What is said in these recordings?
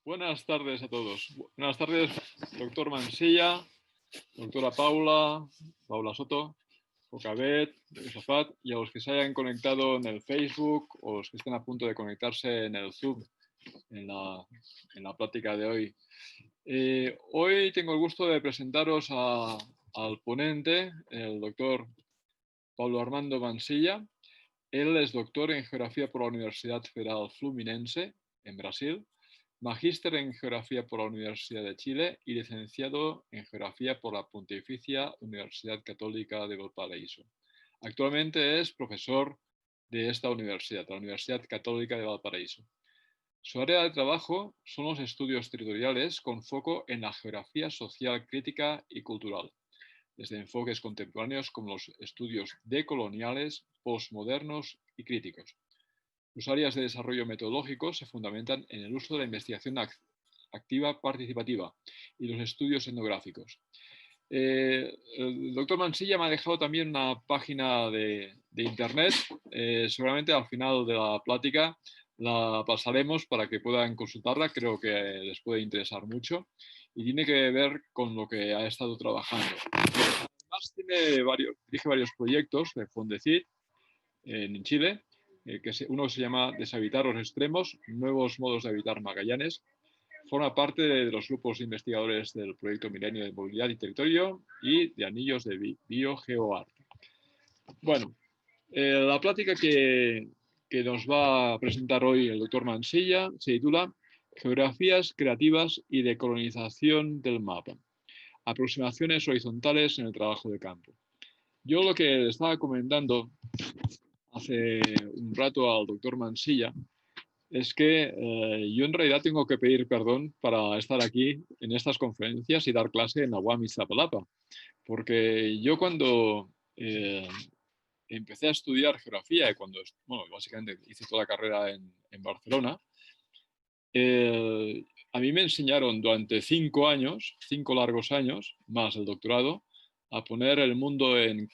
Buenas tardes a todos. Buenas tardes, doctor Mansilla, doctora Paula Soto, Jocabet, Josafat, y a los que se hayan conectado en el Facebook o los que estén a punto de conectarse en el Zoom en la plática de hoy. Hoy tengo el gusto de presentaros al ponente, el doctor Paulo Armando Mansilla. Él es doctor en Geografía por la Universidad Federal Fluminense, en Brasil, magíster en Geografía por la Universidad de Chile y licenciado en Geografía por la Pontificia Universidad Católica de Valparaíso. Actualmente es profesor de esta universidad, la Universidad Católica de Valparaíso. Su área de trabajo son los estudios territoriales con foco en la geografía social crítica y cultural, desde enfoques contemporáneos como los estudios decoloniales, postmodernos y críticos. Sus áreas de desarrollo metodológico se fundamentan en el uso de la investigación activa participativa y los estudios etnográficos. El doctor Mansilla me ha dejado también una página de internet. Seguramente al final de la plática la pasaremos para que puedan consultarla. Creo que les puede interesar mucho y tiene que ver con lo que ha estado trabajando. Además, dirige varios proyectos de Fondecid en Chile, uno se llama Deshabitar los extremos, nuevos modos de habitar Magallanes. Forma parte de los grupos investigadores del proyecto Milenio de Movilidad y Territorio y de Anillos de BioGeoArt. Bueno, la plática que nos va a presentar hoy el doctor Mansilla se titula Geografías creativas y decolonización del mapa. Aproximaciones horizontales en el trabajo de campo. Yo lo que estaba comentando hace un rato al doctor Mansilla es que yo en realidad tengo que pedir perdón para estar aquí en estas conferencias y dar clase en la UAM Iztapalapa, porque yo cuando empecé a estudiar geografía y cuando, bueno, básicamente hice toda la carrera en Barcelona, a mí me enseñaron durante 5 años, 5 largos años, más el doctorado, a poner el mundo en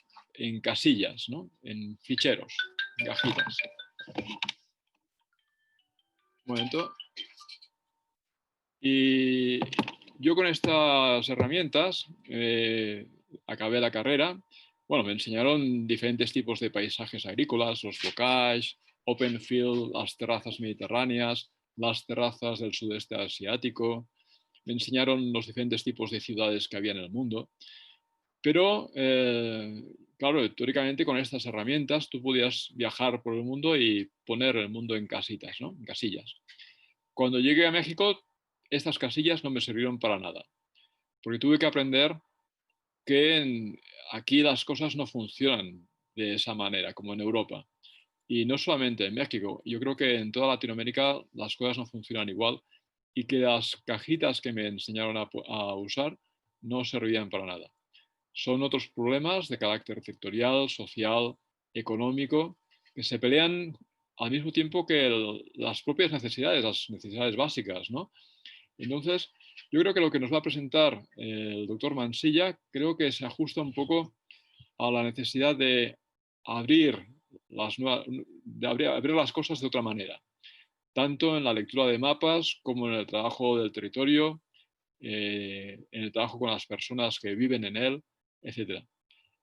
casillas, ¿no? En ficheros, en cajitas. Un momento. Y yo con estas herramientas acabé la carrera. Bueno, me enseñaron diferentes tipos de paisajes agrícolas, los bocage, open field, las terrazas mediterráneas, las terrazas del sudeste asiático. Me enseñaron los diferentes tipos de ciudades que había en el mundo. Pero, claro, teóricamente con estas herramientas tú podías viajar por el mundo y poner el mundo en casitas, ¿no? En casillas. Cuando llegué a México, estas casillas no me sirvieron para nada, porque tuve que aprender que aquí las cosas no funcionan de esa manera, como en Europa. Y no solamente en México, yo creo que en toda Latinoamérica las cosas no funcionan igual y que las cajitas que me enseñaron a usar no servían para nada. Son otros problemas de carácter sectorial, social, económico, que se pelean al mismo tiempo que las propias necesidades, las necesidades básicas, ¿no? Entonces, yo creo que lo que nos va a presentar el doctor Mansilla creo que se ajusta un poco a la necesidad de abrir abrir las cosas de otra manera, tanto en la lectura de mapas como en el trabajo del territorio, en el trabajo con las personas que viven en él, etc.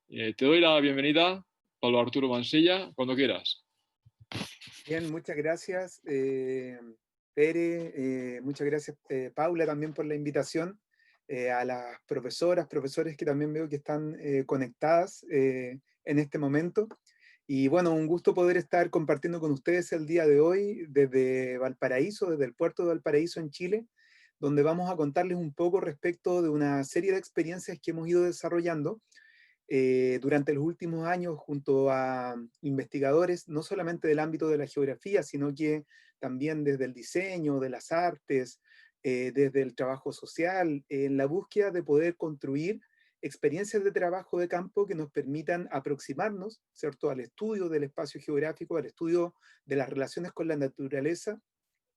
Te doy la bienvenida, Pablo Arturo Mansilla, cuando quieras. Bien, muchas gracias, Pere, muchas gracias, Paula, también por la invitación, a las profesores que también veo que están conectadas en este momento. Y bueno, un gusto poder estar compartiendo con ustedes el día de hoy desde Valparaíso, desde el puerto de Valparaíso en Chile, donde vamos a contarles un poco respecto de una serie de experiencias que hemos ido desarrollando durante los últimos años junto a investigadores, no solamente del ámbito de la geografía, sino que también desde el diseño, de las artes, desde el trabajo social, en la búsqueda de poder construir experiencias de trabajo de campo que nos permitan aproximarnos, ¿cierto?, al estudio del espacio geográfico, al estudio de las relaciones con la naturaleza,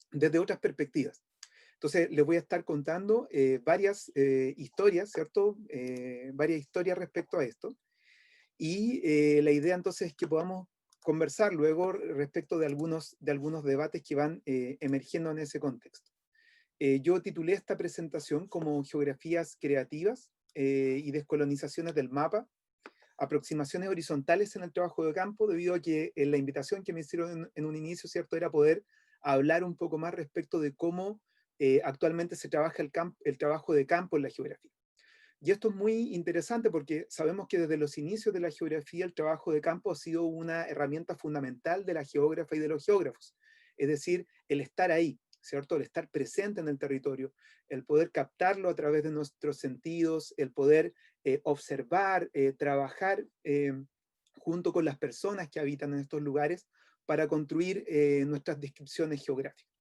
desde otras perspectivas. Entonces, les voy a estar contando varias historias, ¿cierto? Varias historias respecto a esto. Y la idea entonces es que podamos conversar luego respecto de algunos debates que van emergiendo en ese contexto. yo titulé esta presentación como Geografías Creativas y Descolonizaciones del Mapa, aproximaciones horizontales en el trabajo de campo, debido a que la invitación que me hicieron en un inicio, ¿cierto?, era poder hablar un poco más respecto de cómo actualmente se trabaja el trabajo de campo en la geografía. Y esto es muy interesante porque sabemos que desde los inicios de la geografía el trabajo de campo ha sido una herramienta fundamental de la geógrafa y de los geógrafos. Es decir, el estar ahí, ¿cierto? El estar presente en el territorio, el poder captarlo a través de nuestros sentidos, el poder observar, trabajar junto con las personas que habitan en estos lugares para construir nuestras descripciones geográficas.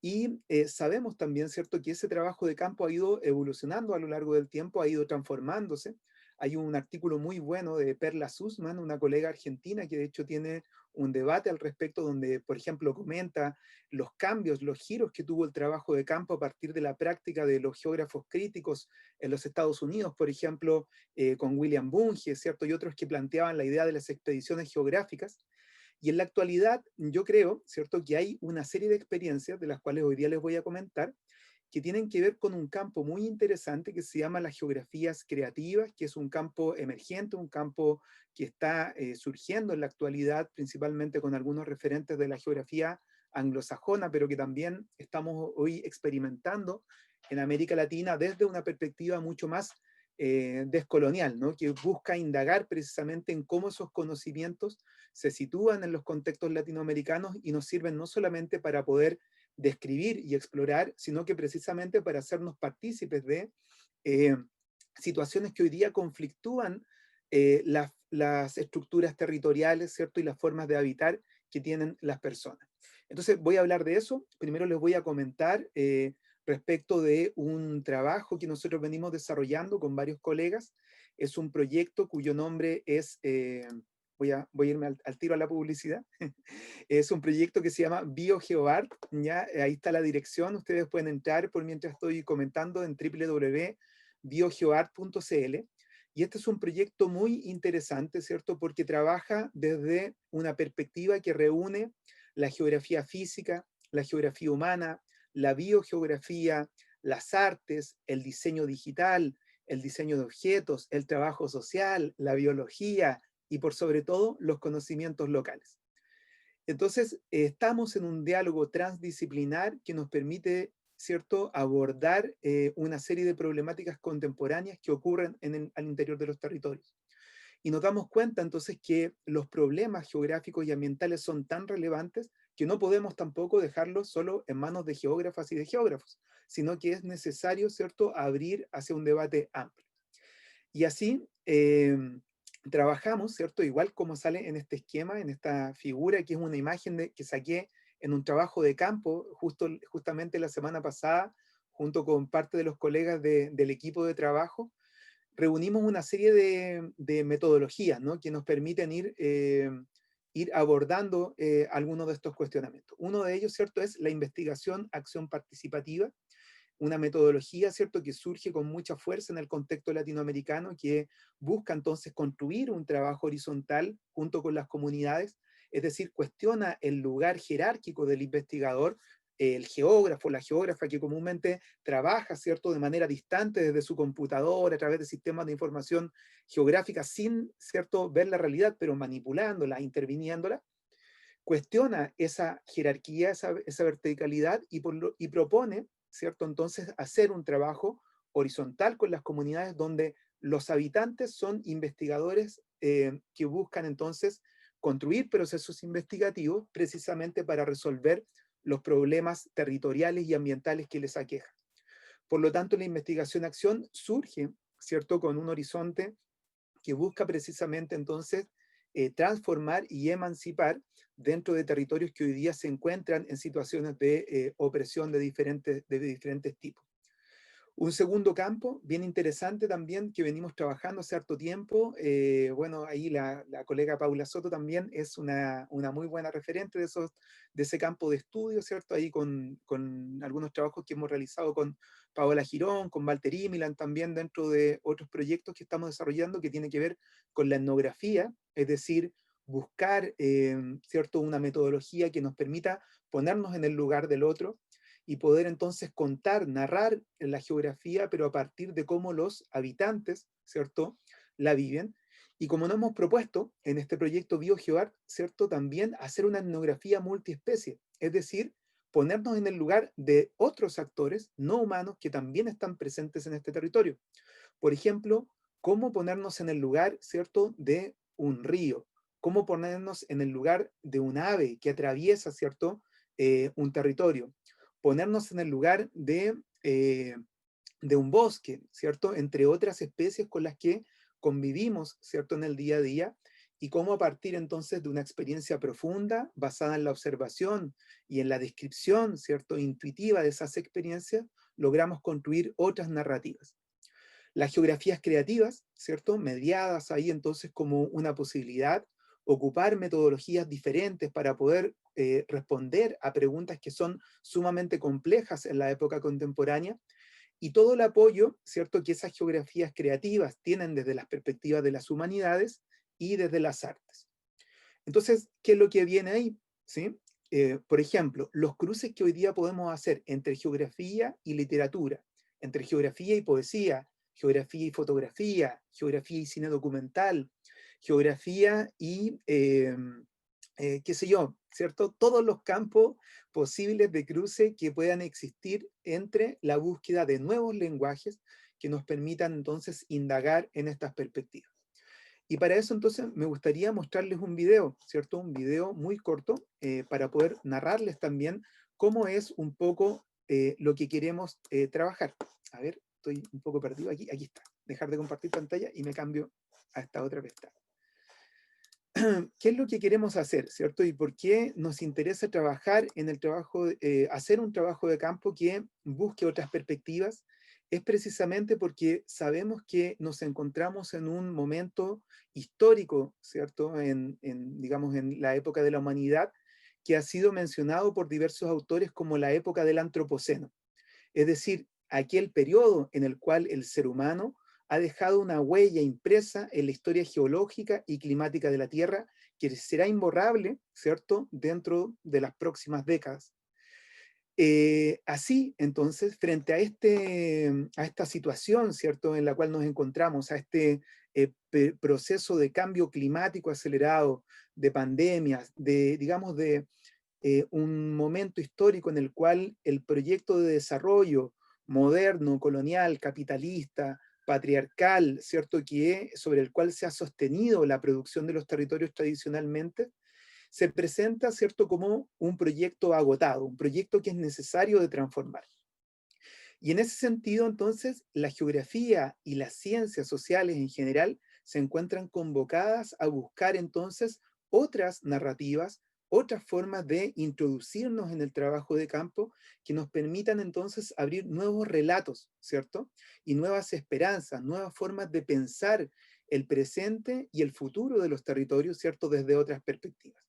Y sabemos también, ¿cierto?, que ese trabajo de campo ha ido evolucionando a lo largo del tiempo, ha ido transformándose. Hay un artículo muy bueno de Perla Sussman, una colega argentina, que de hecho tiene un debate al respecto, donde, por ejemplo, comenta los cambios, los giros que tuvo el trabajo de campo a partir de la práctica de los geógrafos críticos en los Estados Unidos, por ejemplo, con William Bunge, ¿cierto?, y otros que planteaban la idea de las expediciones geográficas. Y en la actualidad, yo creo, ¿cierto?, que hay una serie de experiencias, de las cuales hoy día les voy a comentar, que tienen que ver con un campo muy interesante que se llama las geografías creativas, que es un campo emergente, un campo que está surgiendo en la actualidad, principalmente con algunos referentes de la geografía anglosajona, pero que también estamos hoy experimentando en América Latina desde una perspectiva mucho más descolonial, ¿no?, que busca indagar precisamente en cómo esos conocimientos se sitúan en los contextos latinoamericanos y nos sirven no solamente para poder describir y explorar, sino que precisamente para hacernos partícipes de eh, situaciones que hoy día conflictúan las estructuras territoriales, ¿cierto?, y las formas de habitar que tienen las personas. Entonces voy a hablar de eso. Primero les voy a comentar respecto de un trabajo que nosotros venimos desarrollando con varios colegas. Es un proyecto cuyo nombre es, voy a irme al tiro a la publicidad, es un proyecto que se llama BioGeoArt, ¿ya? Ahí está la dirección, ustedes pueden entrar por mientras estoy comentando en www.biogeoart.cl. Y este es un proyecto muy interesante, ¿cierto?, porque trabaja desde una perspectiva que reúne la geografía física, la geografía humana, la biogeografía, las artes, el diseño digital, el diseño de objetos, el trabajo social, la biología y por sobre todo los conocimientos locales. Entonces, estamos en un diálogo transdisciplinar que nos permite, ¿cierto?, abordar una serie de problemáticas contemporáneas que ocurren al interior de los territorios. Y nos damos cuenta entonces que los problemas geográficos y ambientales son tan relevantes que no podemos tampoco dejarlos solo en manos de geógrafas y de geógrafos, sino que es necesario, ¿cierto?, abrir hacia un debate amplio. Y así trabajamos, ¿cierto?, igual como sale en este esquema, en esta figura, que es una imagen que saqué en un trabajo de campo justamente la semana pasada, junto con parte de los colegas del equipo de trabajo. Reunimos una serie de metodologías, ¿no?, que nos permiten ir abordando algunos de estos cuestionamientos. Uno de ellos, ¿cierto?, es la investigación, acción participativa, una metodología, ¿cierto?, que surge con mucha fuerza en el contexto latinoamericano, que busca entonces construir un trabajo horizontal junto con las comunidades, es decir, cuestiona el lugar jerárquico del investigador, el geógrafo, la geógrafa que comúnmente trabaja, ¿cierto?, de manera distante desde su computadora, a través de sistemas de información geográfica, sin, ¿cierto?, ver la realidad, pero manipulándola, interviniéndola, cuestiona esa jerarquía, esa verticalidad y propone, ¿cierto?, entonces hacer un trabajo horizontal con las comunidades donde los habitantes son investigadores que buscan entonces construir procesos investigativos precisamente para resolver los problemas territoriales y ambientales que les aquejan. Por lo tanto, la investigación-acción surge, ¿cierto?, con un horizonte que busca precisamente entonces transformar y emancipar dentro de territorios que hoy día se encuentran en situaciones de opresión de diferentes tipos. Un segundo campo bien interesante también que venimos trabajando hace harto tiempo, bueno, ahí la colega Paula Soto también es una muy buena referente de ese campo de estudio, ¿cierto? Ahí con algunos trabajos que hemos realizado con Paola Girón, con Walter Imilan, también dentro de otros proyectos que estamos desarrollando que tiene que ver con la etnografía, es decir, buscar, ¿cierto?, una metodología que nos permita ponernos en el lugar del otro. y poder entonces contar, narrar la geografía, pero a partir de cómo los habitantes, ¿cierto?, la viven. Y como nos hemos propuesto en este proyecto BioGeoArt, ¿cierto?, también hacer una etnografía multiespecie, es decir, ponernos en el lugar de otros actores no humanos que también están presentes en este territorio. Por ejemplo, cómo ponernos en el lugar, ¿cierto?, de un río, cómo ponernos en el lugar de un ave que atraviesa, ¿cierto?, un territorio, ponernos en el lugar de un bosque, ¿cierto?, entre otras especies con las que convivimos, ¿cierto?, en el día a día, y cómo a partir entonces de una experiencia profunda, basada en la observación y en la descripción, ¿cierto?, intuitiva de esas experiencias, logramos construir otras narrativas. Las geografías creativas, ¿cierto?, mediadas ahí entonces como una posibilidad, ocupar metodologías diferentes para poder responder a preguntas que son sumamente complejas en la época contemporánea, y todo el apoyo, ¿cierto?, que esas geografías creativas tienen desde las perspectivas de las humanidades y desde las artes. Entonces, ¿qué es lo que viene ahí? ¿Sí? Por ejemplo, los cruces que hoy día podemos hacer entre geografía y literatura, entre geografía y poesía, geografía y fotografía, geografía y cine documental, geografía y, qué sé yo, ¿cierto? Todos los campos posibles de cruce que puedan existir entre la búsqueda de nuevos lenguajes que nos permitan entonces indagar en estas perspectivas. Y para eso entonces me gustaría mostrarles un video, ¿cierto? Un video muy corto para poder narrarles también cómo es un poco lo que queremos trabajar. A ver, estoy un poco perdido aquí. Aquí está. Dejar de compartir pantalla y me cambio a esta otra pestaña. ¿Qué es lo que queremos hacer, cierto? Y por qué nos interesa trabajar en el trabajo, hacer un trabajo de campo que busque otras perspectivas. Es precisamente porque sabemos que nos encontramos en un momento histórico, ¿cierto? Digamos, en la época de la humanidad, que ha sido mencionado por diversos autores como la época del Antropoceno. Es decir, aquel periodo en el cual el ser humano ha dejado una huella impresa en la historia geológica y climática de la Tierra que será imborrable, ¿cierto?, dentro de las próximas décadas. Así, entonces, frente a esta situación, ¿cierto?, en la cual nos encontramos, a este proceso de cambio climático acelerado, de pandemias, digamos, de un momento histórico en el cual el proyecto de desarrollo moderno, colonial, capitalista, patriarcal, ¿cierto?, sobre el cual se ha sostenido la producción de los territorios tradicionalmente, se presenta, ¿cierto?, como un proyecto agotado, un proyecto que es necesario de transformar. Y en ese sentido, entonces, la geografía y las ciencias sociales en general se encuentran convocadas a buscar entonces otras narrativas, otras formas de introducirnos en el trabajo de campo que nos permitan entonces abrir nuevos relatos, ¿cierto? Y nuevas esperanzas, nuevas formas de pensar el presente y el futuro de los territorios, ¿cierto? Desde otras perspectivas.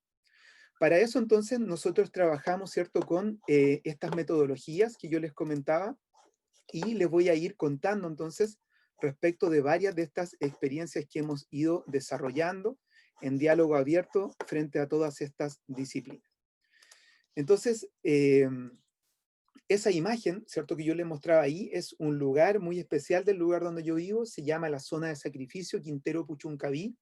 Para eso entonces nosotros trabajamos, ¿cierto?, con estas metodologías que yo les comentaba, y les voy a ir contando entonces respecto de varias de estas experiencias que hemos ido desarrollando en diálogo abierto frente a todas estas disciplinas. Entonces, esa imagen, ¿cierto?, que yo les mostraba ahí, es un lugar muy especial del lugar donde yo vivo, se llama la zona de sacrificio Quintero Puchuncaví,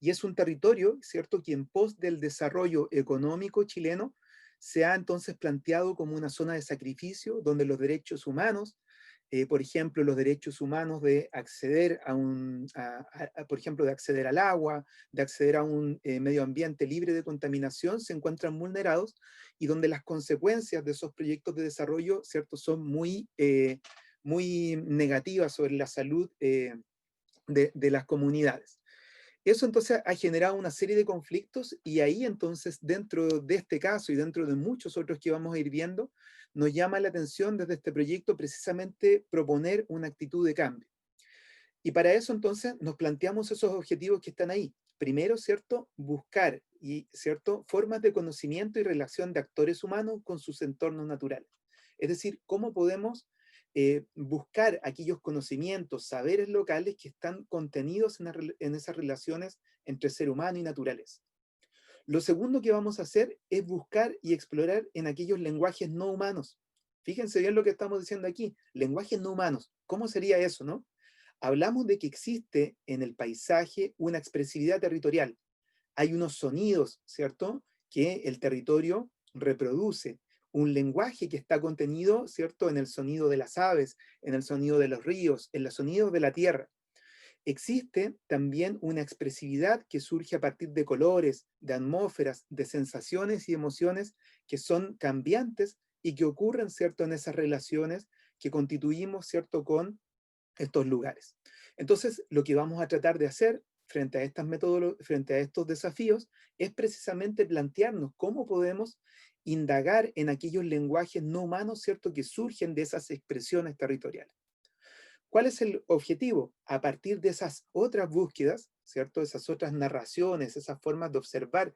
y es un territorio, ¿cierto?, que en pos del desarrollo económico chileno se ha entonces planteado como una zona de sacrificio donde los derechos humanos, por ejemplo, los derechos humanos de acceder por ejemplo, de acceder al agua, de acceder a un medio ambiente libre de contaminación, se encuentran vulnerados y donde las consecuencias de esos proyectos de desarrollo, ¿cierto?, son muy negativas sobre la salud de las comunidades. Eso entonces ha generado una serie de conflictos y ahí entonces dentro de este caso y dentro de muchos otros que vamos a ir viendo, nos llama la atención desde este proyecto precisamente proponer una actitud de cambio. Y para eso entonces nos planteamos esos objetivos que están ahí. Primero, ¿cierto?, buscar ¿cierto?, formas de conocimiento y relación de actores humanos con sus entornos naturales. Es decir, cómo podemos buscar aquellos conocimientos, saberes locales que están contenidos en esas relaciones entre ser humano y naturaleza. Lo segundo que vamos a hacer es buscar y explorar en aquellos lenguajes no humanos, Fíjense bien lo que estamos diciendo aquí, lenguajes no humanos. ¿Cómo sería eso, no? Hablamos de que existe en el paisaje una expresividad territorial. Hay unos sonidos, ¿cierto?, que el territorio reproduce. Un lenguaje que está contenido, ¿cierto?, en el sonido de las aves, en el sonido de los ríos, en los sonidos de la tierra. Existe también una expresividad que surge a partir de colores, de atmósferas, de sensaciones y emociones que son cambiantes y que ocurren, ¿cierto?, en esas relaciones que constituimos, ¿cierto?, con estos lugares. Entonces, lo que vamos a tratar de hacer frente a estas frente a estos desafíos, es precisamente plantearnos cómo podemos indagar en aquellos lenguajes no humanos, ¿cierto?, que surgen de esas expresiones territoriales. ¿Cuál es el objetivo? A partir de esas otras búsquedas, ¿cierto?, esas otras narraciones, esas formas de observar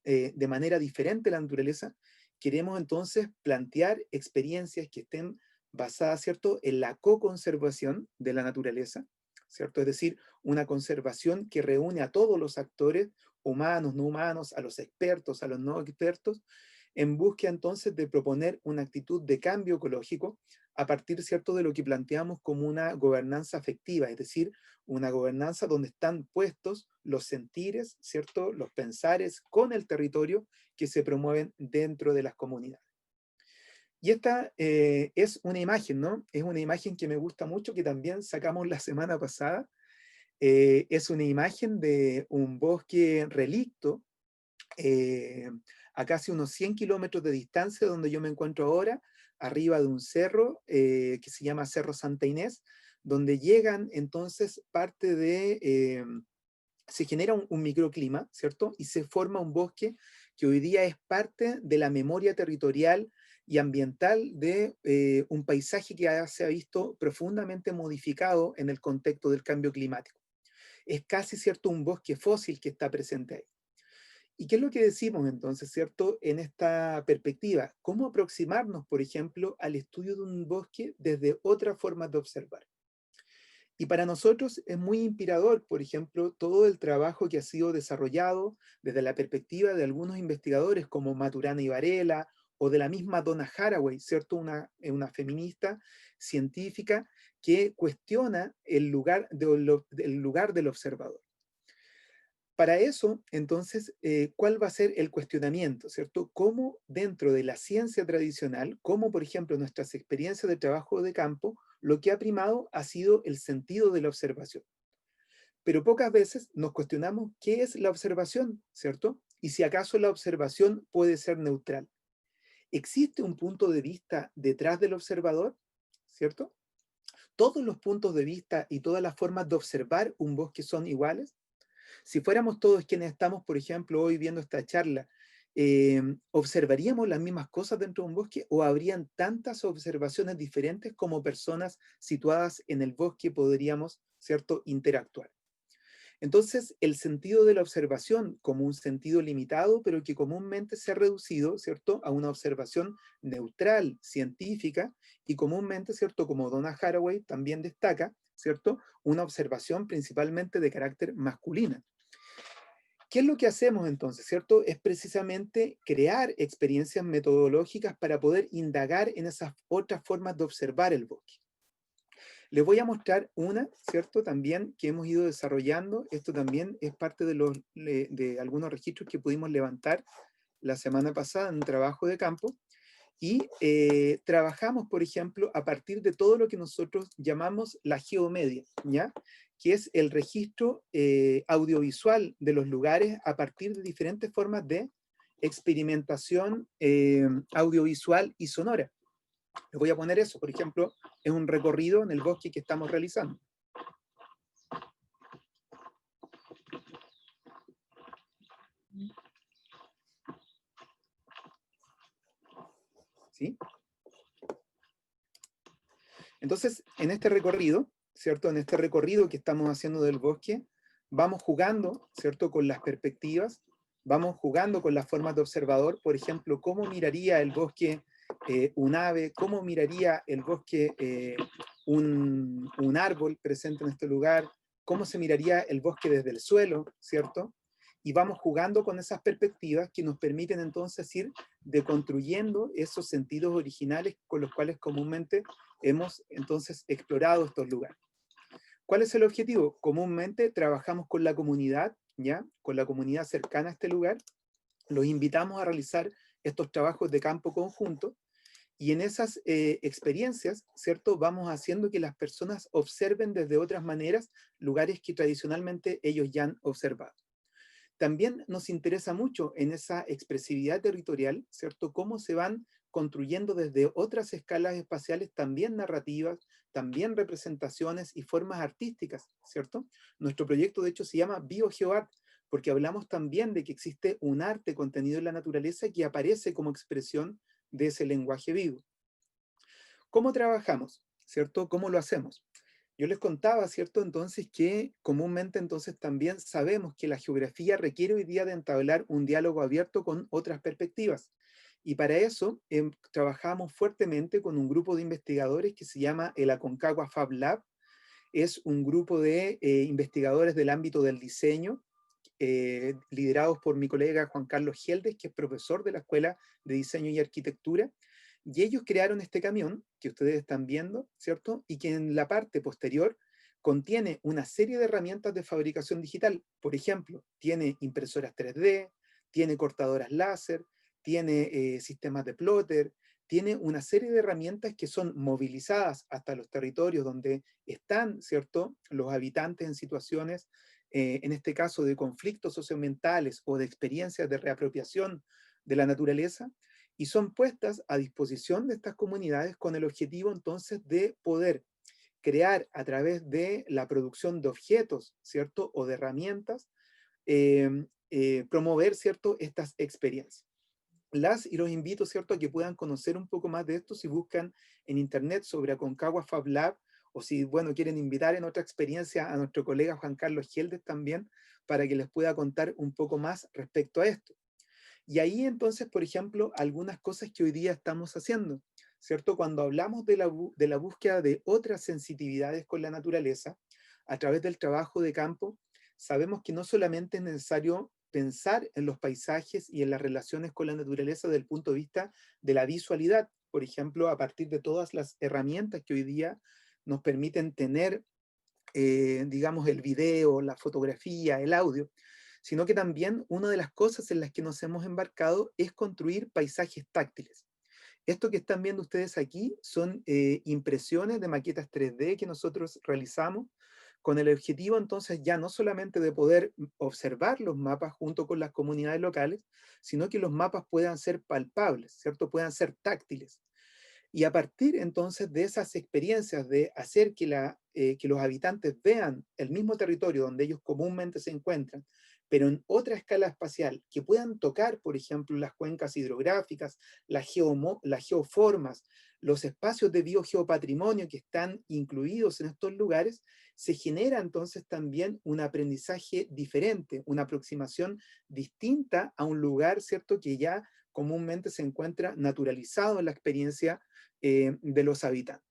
de manera diferente la naturaleza, queremos entonces plantear experiencias que estén basadas, ¿cierto?, en la co-conservación de la naturaleza, ¿cierto? Es decir, una conservación que reúne a todos los actores, humanos, no humanos, a los expertos, a los no expertos, en búsqueda entonces de proponer una actitud de cambio ecológico a partir, ¿cierto?, de lo que planteamos como una gobernanza afectiva, es decir, una gobernanza donde están puestos los sentires, ¿cierto?, los pensares con el territorio que se promueven dentro de las comunidades. Y esta es una imagen, ¿no? Es una imagen que me gusta mucho, que también sacamos la semana pasada. Es una imagen de un bosque relicto, a casi unos 100 kilómetros de distancia donde yo me encuentro ahora, arriba de un cerro que se llama Cerro Santa Inés, donde llegan entonces parte de, se genera un microclima, ¿cierto? Y se forma un bosque que hoy día es parte de la memoria territorial y ambiental de un paisaje que se ha visto profundamente modificado en el contexto del cambio climático. Es casi, ¿cierto?, un bosque fósil que está presente ahí. ¿Y qué es lo que decimos entonces, cierto, en esta perspectiva? ¿Cómo aproximarnos, por ejemplo, al estudio de un bosque desde otras formas de observar? Y para nosotros es muy inspirador, por ejemplo, todo el trabajo que ha sido desarrollado desde la perspectiva de algunos investigadores como Maturana y Varela, o de la misma Donna Haraway, ¿cierto? Una feminista científica que cuestiona el lugar del observador. Para eso, entonces, ¿cuál va a ser el cuestionamiento, cierto? ¿Cómo dentro de la ciencia tradicional, como por ejemplo nuestras experiencias de trabajo de campo, lo que ha primado ha sido el sentido de la observación? Pero pocas veces nos cuestionamos qué es la observación, ¿cierto? Y si acaso la observación puede ser neutral. ¿Existe un punto de vista detrás del observador, ¿cierto? ¿Todos los puntos de vista y todas las formas de observar un bosque son iguales? Si fuéramos todos quienes estamos, por ejemplo, hoy viendo esta charla, ¿observaríamos las mismas cosas dentro de un bosque o habrían tantas observaciones diferentes como personas situadas en el bosque podríamos, ¿cierto?, interactuar? Entonces, el sentido de la observación como un sentido limitado, pero que comúnmente se ha reducido, ¿cierto?, a una observación neutral, científica, y comúnmente, ¿cierto?, como Donna Haraway también destaca, ¿cierto?, una observación principalmente de carácter masculina. ¿Qué es lo que hacemos entonces, cierto? Es precisamente crear experiencias metodológicas para poder indagar en esas otras formas de observar el bosque. Les voy a mostrar una, ¿cierto? También que hemos ido desarrollando. Esto también es parte de algunos registros que pudimos levantar la semana pasada en un trabajo de campo. Y trabajamos, por ejemplo, a partir de todo lo que nosotros llamamos la geomedia, ¿ya? Que es el registro audiovisual de los lugares a partir de diferentes formas de experimentación audiovisual y sonora. Les voy a poner eso, por ejemplo, es un recorrido en el bosque que estamos realizando. ¿Sí? Entonces, en este recorrido, ¿cierto? En este recorrido que estamos haciendo del bosque, vamos jugando, ¿cierto?, con las perspectivas, vamos jugando con las formas de observador, por ejemplo, cómo miraría el bosque un ave, cómo miraría el bosque un árbol presente en este lugar, cómo se miraría el bosque desde el suelo, ¿cierto? y vamos jugando con esas perspectivas que nos permiten entonces ir deconstruyendo esos sentidos originales con los cuales comúnmente hemos entonces explorado estos lugares. ¿Cuál es el objetivo? Comúnmente trabajamos con la comunidad, ¿ya? Con la comunidad cercana a este lugar, los invitamos a realizar estos trabajos de campo conjunto, y en esas experiencias, ¿cierto? Vamos haciendo que las personas observen desde otras maneras lugares que tradicionalmente ellos ya han observado. También nos interesa mucho en esa expresividad territorial, ¿cierto? Cómo se van construyendo desde otras escalas espaciales, también narrativas, también representaciones y formas artísticas, ¿cierto? Nuestro proyecto, de hecho, se llama BioGeoArt, porque hablamos también de que existe un arte contenido en la naturaleza que aparece como expresión de ese lenguaje vivo. ¿Cómo trabajamos? ¿Cierto? ¿Cómo lo hacemos? Yo les contaba, ¿cierto? Entonces que comúnmente entonces también sabemos que la geografía requiere hoy día de entablar un diálogo abierto con otras perspectivas. Y para eso trabajamos fuertemente con un grupo de investigadores que se llama el Aconcagua Fab Lab. Es un grupo de investigadores del ámbito del diseño, liderados por mi colega Juan Carlos Geldes, que es profesor de la Escuela de Diseño y Arquitectura, y ellos crearon este camión que ustedes están viendo, ¿cierto? Y que en la parte posterior contiene una serie de herramientas de fabricación digital. Por ejemplo, tiene impresoras 3D, tiene cortadoras láser, tiene sistemas de plotter, tiene una serie de herramientas que son movilizadas hasta los territorios donde están, ¿cierto?, los habitantes en situaciones, en este caso de conflictos socioambientales o de experiencias de reapropiación de la naturaleza, y son puestas a disposición de estas comunidades con el objetivo entonces de poder crear a través de la producción de objetos, ¿cierto?, o de herramientas, promover, ¿cierto?, estas experiencias. Y los invito, ¿cierto?, a que puedan conocer un poco más de esto si buscan en internet sobre Aconcagua Fab Lab, o si, bueno, quieren invitar en otra experiencia a nuestro colega Juan Carlos Geldes también, para que les pueda contar un poco más respecto a esto. Y ahí entonces, por ejemplo, algunas cosas que hoy día estamos haciendo, ¿cierto? Cuando hablamos de la búsqueda de otras sensitividades con la naturaleza, a través del trabajo de campo, sabemos que no solamente es necesario pensar en los paisajes y en las relaciones con la naturaleza desde el punto de vista de la visualidad, por ejemplo, a partir de todas las herramientas que hoy día nos permiten tener, digamos, el video, la fotografía, el audio, sino que también una de las cosas en las que nos hemos embarcado es construir paisajes táctiles. Esto que están viendo ustedes aquí son impresiones de maquetas 3D que nosotros realizamos con el objetivo entonces ya no solamente de poder observar los mapas junto con las comunidades locales, sino que los mapas puedan ser palpables, ¿cierto? Puedan ser táctiles. Y a partir entonces de esas experiencias de hacer que los habitantes vean el mismo territorio donde ellos comúnmente se encuentran, pero en otra escala espacial, que puedan tocar, por ejemplo, las cuencas hidrográficas, las geoformas, los espacios de biogeopatrimonio que están incluidos en estos lugares, se genera entonces también un aprendizaje diferente, una aproximación distinta a un lugar, ¿cierto?, que ya comúnmente se encuentra naturalizado en la experiencia de los habitantes.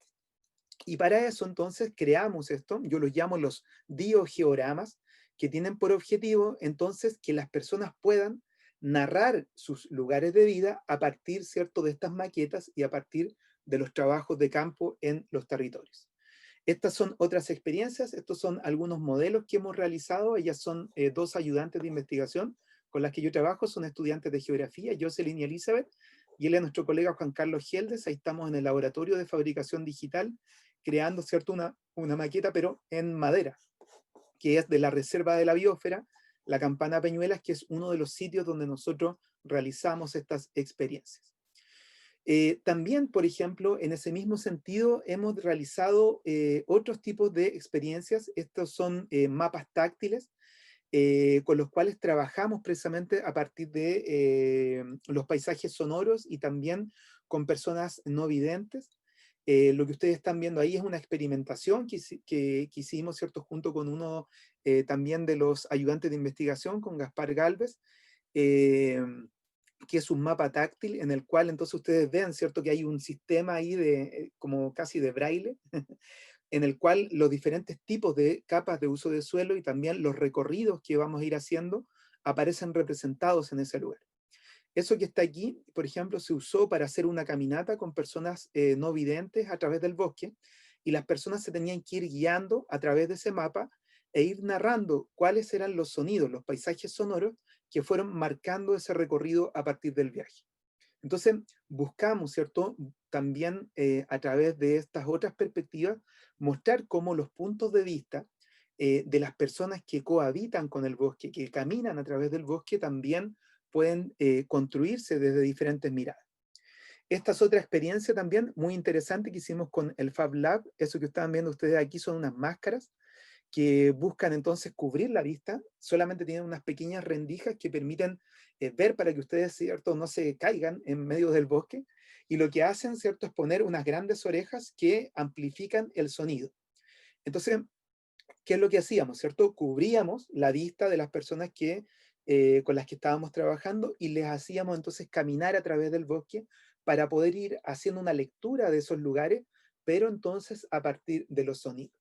Y para eso entonces creamos esto, yo los llamo los biogeogramas, que tienen por objetivo entonces que las personas puedan narrar sus lugares de vida a partir, ¿cierto?, de estas maquetas y a partir de los trabajos de campo en los territorios. Estas son otras experiencias, estos son algunos modelos que hemos realizado, ellas son dos ayudantes de investigación con las que yo trabajo, son estudiantes de geografía, Jocelyn y Elizabeth, y él es nuestro colega Juan Carlos Geldes. Ahí estamos en el laboratorio de fabricación digital, creando, ¿cierto?, una maqueta, pero en madera, que es de la Reserva de la Biosfera, la Campana Peñuelas, que es uno de los sitios donde nosotros realizamos estas experiencias. También, por ejemplo, en ese mismo sentido, hemos realizado otros tipos de experiencias. Estos son mapas táctiles, con los cuales trabajamos precisamente a partir de los paisajes sonoros y también con personas no videntes. Lo que ustedes están viendo ahí es una experimentación que hicimos, ¿cierto?, junto con uno también de los ayudantes de investigación, con Gaspar Galvez, que es un mapa táctil en el cual entonces ustedes ven, ¿cierto?, que hay un sistema ahí de como casi de braille, en el cual los diferentes tipos de capas de uso de suelo y también los recorridos que vamos a ir haciendo aparecen representados en ese lugar. Eso que está aquí, por ejemplo, se usó para hacer una caminata con personas no videntes a través del bosque, y las personas se tenían que ir guiando a través de ese mapa e ir narrando cuáles eran los sonidos, los paisajes sonoros que fueron marcando ese recorrido a partir del viaje. Entonces, buscamos, ¿cierto? También a través de estas otras perspectivas, mostrar cómo los puntos de vista de las personas que cohabitan con el bosque, que caminan a través del bosque, también pueden construirse desde diferentes miradas. Esta es otra experiencia también muy interesante que hicimos con el Fab Lab. Eso que estaban viendo ustedes aquí son unas máscaras que buscan entonces cubrir la vista, solamente tienen unas pequeñas rendijas que permiten ver para que ustedes, ¿cierto?, no se caigan en medio del bosque, y lo que hacen, ¿cierto?, es poner unas grandes orejas que amplifican el sonido. Entonces, ¿qué es lo que hacíamos, cierto? Cubríamos la vista de las personas con las que estábamos trabajando, y les hacíamos entonces caminar a través del bosque para poder ir haciendo una lectura de esos lugares, pero entonces a partir de los sonidos.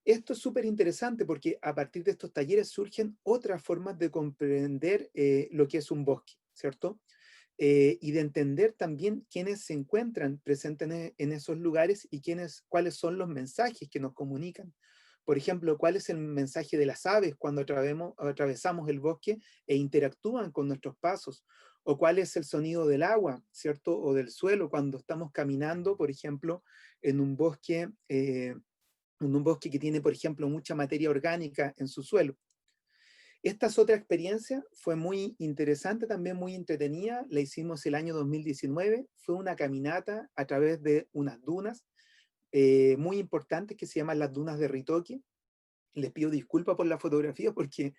Esto es súper interesante porque a partir de estos talleres surgen otras formas de comprender lo que es un bosque, ¿cierto? Y de entender también quiénes se encuentran presentes en esos lugares y cuáles son los mensajes que nos comunican. Por ejemplo, cuál es el mensaje de las aves cuando atravesamos el bosque e interactúan con nuestros pasos, o cuál es el sonido del agua, ¿cierto? O del suelo cuando estamos caminando, por ejemplo, en un bosque. En un bosque que tiene, por ejemplo, mucha materia orgánica en su suelo. Esta es otra experiencia, fue muy interesante, también muy entretenida, la hicimos el año 2019, fue una caminata a través de unas dunas muy importantes que se llaman las dunas de Ritoque. Les pido disculpas por la fotografía porque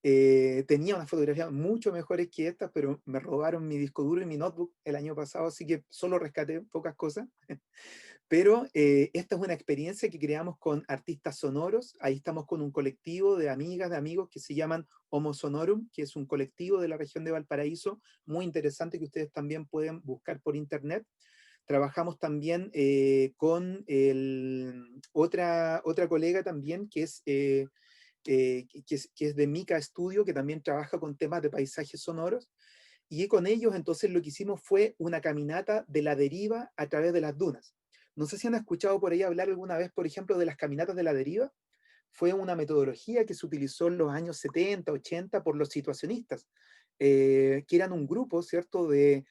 tenía unas fotografías mucho mejores que estas, pero me robaron mi disco duro y mi notebook el año pasado, así que solo rescaté pocas cosas. Pero esta es una experiencia que creamos con artistas sonoros. Ahí estamos con un colectivo de amigas, de amigos que se llaman Homo Sonorum, que es un colectivo de la región de Valparaíso, muy interesante, que ustedes también pueden buscar por internet. Trabajamos también con otra colega también que es de Mica Studio, que también trabaja con temas de paisajes sonoros. Y con ellos entonces lo que hicimos fue una caminata de la deriva a través de las dunas. No sé si han escuchado por ahí hablar alguna vez, por ejemplo, de las caminatas de la deriva. Fue una metodología que se utilizó en los años 70, 80 por los situacionistas, que eran un grupo, ¿cierto?, de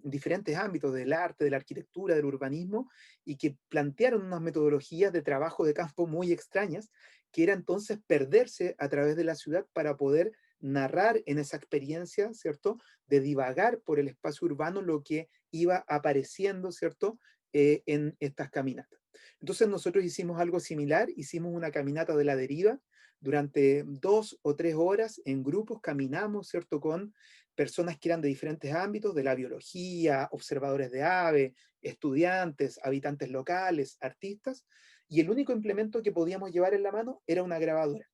diferentes ámbitos del arte, de la arquitectura, del urbanismo, y que plantearon unas metodologías de trabajo de campo muy extrañas, que era entonces perderse a través de la ciudad para poder narrar en esa experiencia, ¿cierto?, de divagar por el espacio urbano lo que iba apareciendo, ¿cierto?, en estas caminatas. Entonces nosotros hicimos algo similar, hicimos una caminata de la deriva durante 2 o 3 horas en grupos, caminamos, ¿cierto?, con personas que eran de diferentes ámbitos, de la biología, observadores de aves, estudiantes, habitantes locales, artistas, y el único implemento que podíamos llevar en la mano era una grabadora.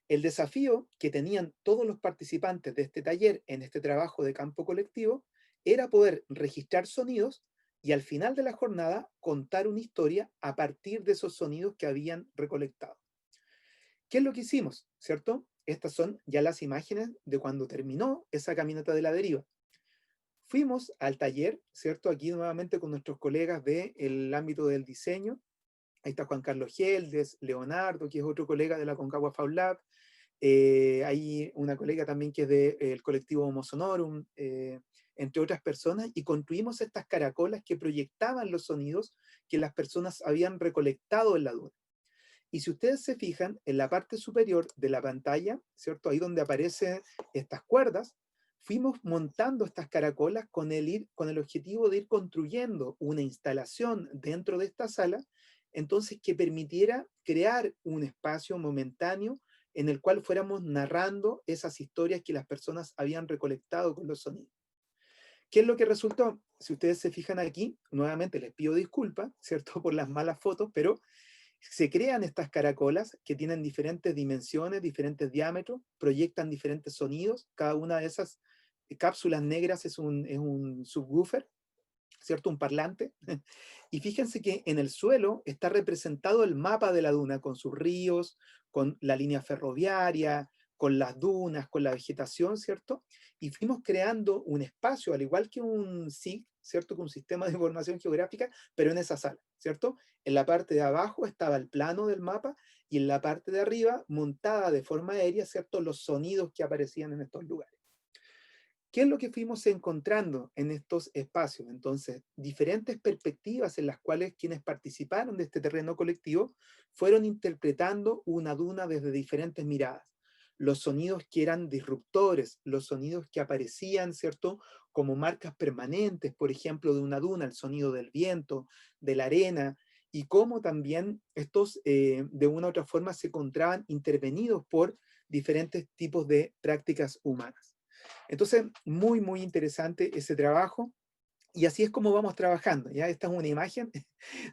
El desafío que tenían todos los participantes de este taller en este trabajo de campo colectivo era poder registrar sonidos y al final de la jornada contar una historia a partir de esos sonidos que habían recolectado. ¿Qué es lo que hicimos? ¿Cierto? Estas son ya las imágenes de cuando terminó esa caminata de la deriva. Fuimos al taller, ¿cierto? Aquí nuevamente con nuestros colegas del ámbito del diseño. Ahí está Juan Carlos Geldes, Leonardo, que es otro colega de la Concagua Fab Lab. Hay una colega también que es del colectivo Homo Sonorum, entre otras personas, y construimos estas caracolas que proyectaban los sonidos que las personas habían recolectado en la duna. Y si ustedes se fijan, en la parte superior de la pantalla, ¿cierto?, ahí donde aparecen estas cuerdas, fuimos montando estas caracolas con el objetivo de ir construyendo una instalación dentro de esta sala, entonces que permitiera crear un espacio momentáneo en el cual fuéramos narrando esas historias que las personas habían recolectado con los sonidos. ¿Qué es lo que resultó? Si ustedes se fijan aquí, nuevamente les pido disculpas, ¿cierto?, por las malas fotos, pero se crean estas caracolas que tienen diferentes dimensiones, diferentes diámetros, proyectan diferentes sonidos. Cada una de esas cápsulas negras es un subwoofer, ¿cierto? Un parlante. Y fíjense que en el suelo está representado el mapa de la duna, con sus ríos, con la línea ferroviaria, con las dunas, con la vegetación, ¿cierto? Y fuimos creando un espacio, al igual que un SIG, ¿cierto? Con un sistema de información geográfica, pero en esa sala, ¿cierto? En la parte de abajo estaba el plano del mapa y en la parte de arriba, montada de forma aérea, ¿cierto? Los sonidos que aparecían en estos lugares. ¿Qué es lo que fuimos encontrando en estos espacios? Entonces, diferentes perspectivas en las cuales quienes participaron de este terreno colectivo fueron interpretando una duna desde diferentes miradas. Los sonidos que eran disruptores, los sonidos que aparecían, ¿cierto? Como marcas permanentes, por ejemplo, de una duna, el sonido del viento, de la arena, y cómo también estos de una u otra forma se encontraban intervenidos por diferentes tipos de prácticas humanas. Entonces, muy, muy interesante ese trabajo. Y así es como vamos trabajando. ¿Ya? Esta es una imagen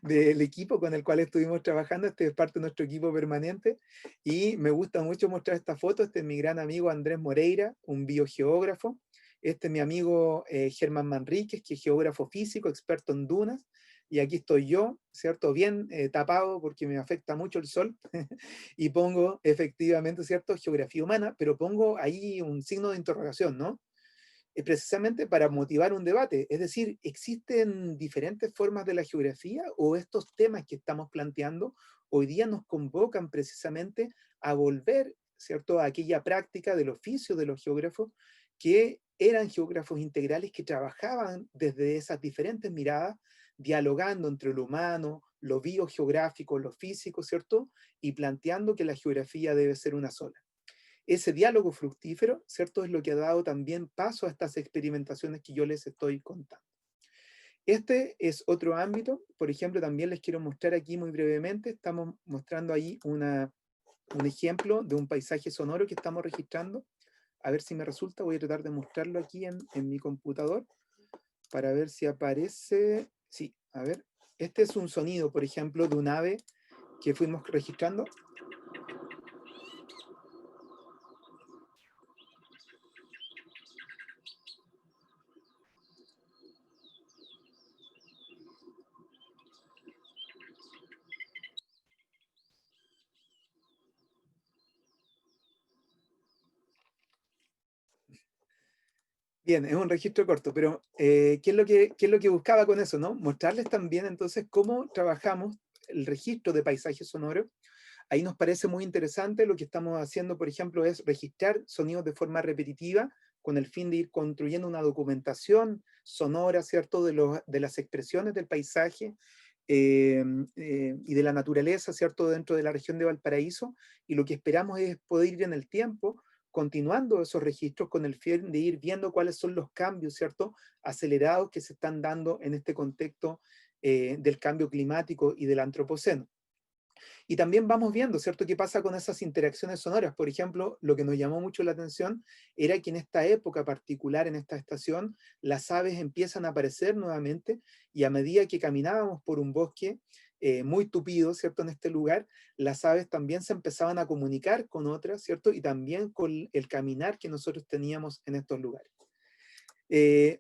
del equipo con el cual estuvimos trabajando. Este es parte de nuestro equipo permanente. Y me gusta mucho mostrar esta foto. Este es mi gran amigo Andrés Moreira, un biogeógrafo. Este es mi amigo Germán Manríquez, que es geógrafo físico, experto en dunas. Y aquí estoy yo, ¿cierto? Bien tapado porque me afecta mucho el sol. Y pongo efectivamente, ¿cierto? Geografía humana, pero pongo ahí un signo de interrogación, ¿no? Precisamente para motivar un debate. Es decir, ¿existen diferentes formas de la geografía o estos temas que estamos planteando hoy día nos convocan precisamente a volver, ¿cierto?, a aquella práctica del oficio de los geógrafos que eran geógrafos integrales que trabajaban desde esas diferentes miradas, dialogando entre lo humano, lo biogeográfico, lo físico, ¿cierto? Y planteando que la geografía debe ser una sola. Ese diálogo fructífero, ¿cierto? Es lo que ha dado también paso a estas experimentaciones que yo les estoy contando. Este es otro ámbito, por ejemplo, también les quiero mostrar aquí muy brevemente, estamos mostrando ahí un ejemplo de un paisaje sonoro que estamos registrando. A ver si me resulta, voy a tratar de mostrarlo aquí en mi computador para ver si aparece. Sí, a ver, este es un sonido, por ejemplo, de un ave que fuimos registrando. Bien, es un registro corto, pero qué es lo que buscaba con eso, ¿no? Mostrarles también entonces cómo trabajamos el registro de paisajes sonoros. Ahí nos parece muy interesante lo que estamos haciendo, por ejemplo, es registrar sonidos de forma repetitiva con el fin de ir construyendo una documentación sonora, ¿cierto?, de las expresiones del paisaje y de la naturaleza, ¿cierto?, dentro de la región de Valparaíso. Y lo que esperamos es poder ir en el tiempo continuando esos registros con el fin de ir viendo cuáles son los cambios, ¿cierto?, acelerados que se están dando en este contexto del cambio climático y del antropoceno. Y también vamos viendo, ¿cierto?, qué pasa con esas interacciones sonoras. Por ejemplo, lo que nos llamó mucho la atención era que en esta época particular, en esta estación, las aves empiezan a aparecer nuevamente y a medida que caminábamos por un bosque muy tupido, ¿cierto?, en este lugar, las aves también se empezaban a comunicar con otras, ¿cierto?, y también con el caminar que nosotros teníamos en estos lugares.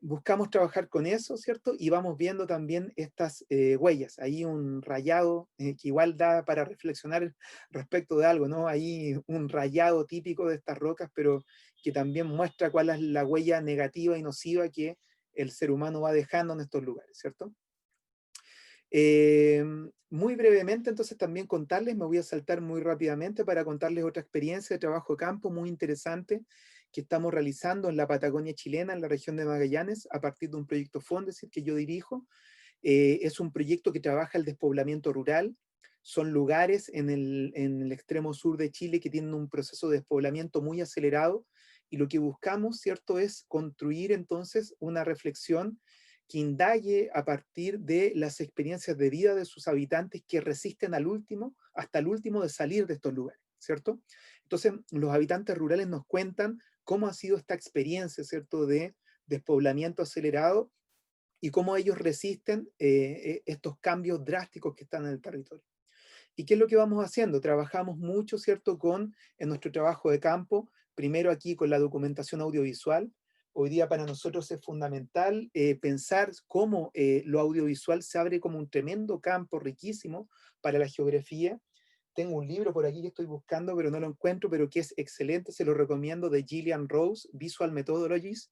Buscamos trabajar con eso, ¿cierto? Y vamos viendo también estas huellas. Ahí un rayado que igual da para reflexionar respecto de algo, ¿no? Ahí un rayado típico de estas rocas, pero que también muestra cuál es la huella negativa y nociva que el ser humano va dejando en estos lugares, ¿cierto? Muy brevemente, entonces también contarles, me voy a saltar muy rápidamente para contarles otra experiencia de trabajo de campo muy interesante que estamos realizando en la Patagonia chilena, en la región de Magallanes, a partir de un proyecto Fondesit que yo dirijo. Es un proyecto que trabaja el despoblamiento rural. Son lugares en el extremo sur de Chile que tienen un proceso de despoblamiento muy acelerado y lo que buscamos, ¿cierto?, es construir entonces una reflexión que indague a partir de las experiencias de vida de sus habitantes que resisten al último, hasta el último de salir de estos lugares, ¿cierto? Entonces, los habitantes rurales nos cuentan cómo ha sido esta experiencia, ¿cierto?, de despoblamiento acelerado y cómo ellos resisten estos cambios drásticos que están en el territorio. ¿Y qué es lo que vamos haciendo? Trabajamos mucho, ¿cierto?, en nuestro trabajo de campo, primero aquí con la documentación audiovisual. Hoy día para nosotros es fundamental pensar cómo lo audiovisual se abre como un tremendo campo riquísimo para la geografía. tengo un libro por aquí que estoy buscando, pero no lo encuentro, pero que es excelente, se lo recomiendo, de Gillian Rose, Visual Methodologies,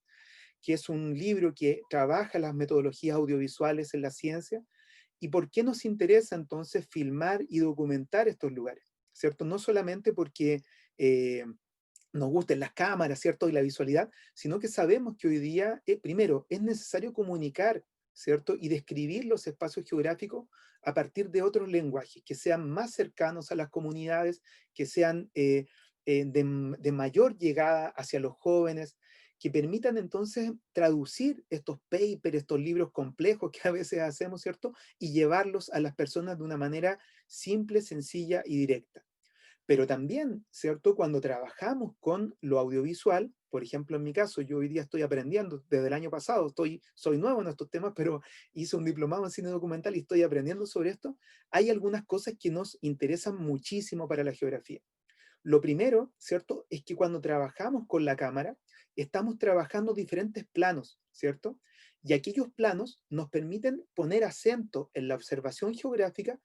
que es un libro que trabaja las metodologías audiovisuales en la ciencia. ¿Y por qué nos interesa entonces filmar y documentar estos lugares? ¿Cierto? No solamente porque nos gusten las cámaras, ¿cierto? Y la visualidad, sino que sabemos que hoy día, primero, es necesario comunicar, ¿cierto? Y describir los espacios geográficos a partir de otros lenguajes, que sean más cercanos a las comunidades, que sean de mayor llegada hacia los jóvenes, que permitan entonces traducir estos papers, estos libros complejos que a veces hacemos, ¿cierto? Y llevarlos a las personas de una manera simple, sencilla y directa. Pero también, ¿cierto? Cuando trabajamos con lo audiovisual, por ejemplo, en mi caso, yo hoy día estoy aprendiendo desde el año pasado, soy nuevo en estos temas, pero hice un diplomado en cine documental y estoy aprendiendo sobre esto. Hay algunas cosas que nos interesan muchísimo para la geografía. Lo primero, ¿cierto? Es que cuando trabajamos con la cámara, estamos trabajando diferentes planos, ¿cierto? Y aquellos planos nos permiten poner acento en la observación geográfica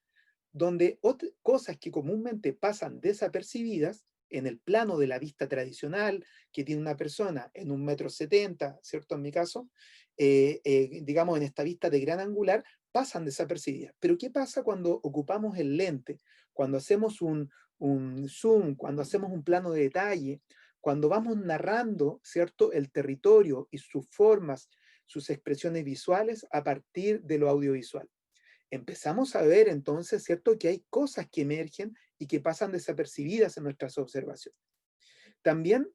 donde cosas que comúnmente pasan desapercibidas en el plano de la vista tradicional que tiene una persona en 1,70 m, ¿cierto? En mi caso, digamos en esta vista de gran angular, pasan desapercibidas. Pero ¿qué pasa cuando ocupamos el lente? Cuando hacemos un zoom, cuando hacemos un plano de detalle, cuando vamos narrando, ¿cierto? El territorio y sus formas, sus expresiones visuales a partir de lo audiovisual. Empezamos a ver entonces, ¿cierto?, que hay cosas que emergen y que pasan desapercibidas en nuestras observaciones. También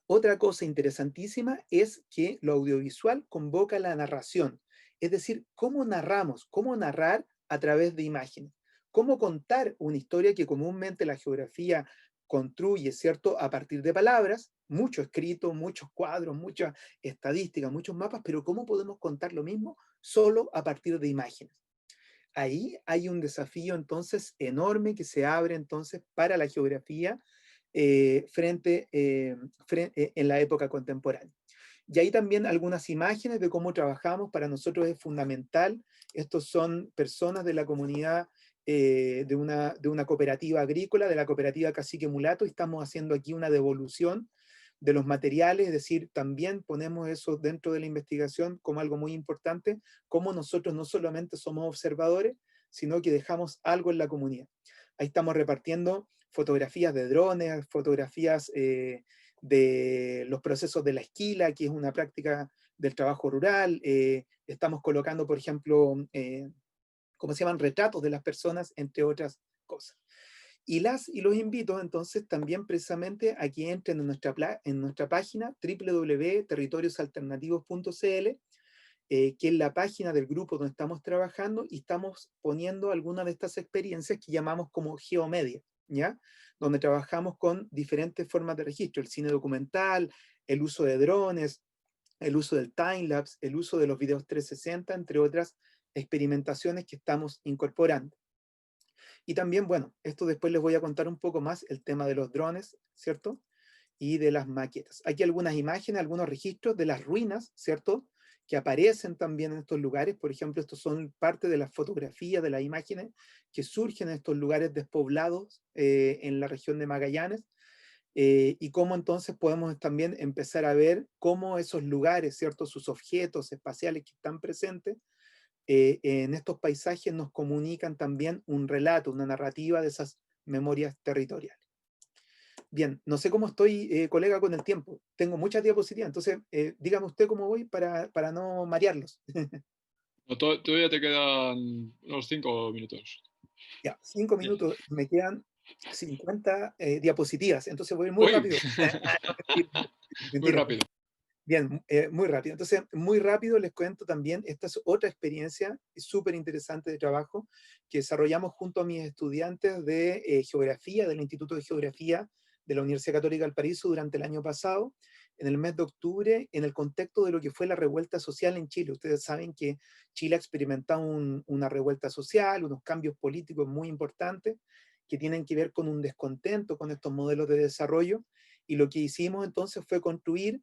otra cosa interesantísima es que lo audiovisual convoca la narración, es decir, cómo narramos, cómo narrar a través de imágenes, cómo contar una historia que comúnmente la geografía construye, ¿cierto?, a partir de palabras, mucho escrito, muchos cuadros, muchas estadísticas, muchos mapas, pero cómo podemos contar lo mismo solo a partir de imágenes. Ahí hay un desafío entonces enorme que se abre entonces para la geografía en la época contemporánea. Y ahí también algunas imágenes de cómo trabajamos, para nosotros es fundamental. Estos son personas de la comunidad de una cooperativa agrícola, de la cooperativa Cacique Mulato, y estamos haciendo aquí una devolución de los materiales, es decir, también ponemos eso dentro de la investigación como algo muy importante, como nosotros no solamente somos observadores, sino que dejamos algo en la comunidad. Ahí estamos repartiendo fotografías de drones, fotografías de los procesos de la esquila, que es una práctica del trabajo rural. Estamos colocando, por ejemplo, ¿cómo se llaman? Retratos de las personas, entre otras cosas. Y los invito entonces también precisamente a que entren en nuestra página www.territoriosalternativos.cl, que es la página del grupo donde estamos trabajando y estamos poniendo algunas de estas experiencias que llamamos como geomedia, ¿ya? Donde trabajamos con diferentes formas de registro, el cine documental, el uso de drones, el uso del timelapse, el uso de los videos 360, entre otras experimentaciones que estamos incorporando. Y también, bueno, esto después les voy a contar un poco más el tema de los drones, ¿cierto? Y de las maquetas. Aquí algunas imágenes, algunos registros de las ruinas, ¿cierto? Que aparecen también en estos lugares. Por ejemplo, estos son parte de las fotografías, de las imágenes que surgen en estos lugares despoblados en la región de Magallanes. Y cómo entonces podemos también empezar a ver cómo esos lugares, ¿cierto? Sus objetos espaciales que están presentes en estos paisajes nos comunican también un relato, una narrativa de esas memorias territoriales. Bien, no sé cómo estoy, colega, con el tiempo. Tengo muchas diapositivas, entonces dígame usted cómo voy para no marearlos. No, todavía te quedan unos 5 minutos. Ya, 5 minutos, me quedan 50 diapositivas, entonces voy muy ¡Uy! rápido. No, mentira, Muy mentira. rápido. Bien, muy rápido. Entonces, muy rápido les cuento también, esta es otra experiencia súper interesante de trabajo que desarrollamos junto a mis estudiantes de geografía, del Instituto de Geografía de la Universidad Católica del Paraíso durante el año pasado, en el mes de octubre, en el contexto de lo que fue la revuelta social en Chile. Ustedes saben que Chile ha experimentado una revuelta social, unos cambios políticos muy importantes que tienen que ver con un descontento con estos modelos de desarrollo, y lo que hicimos entonces fue construir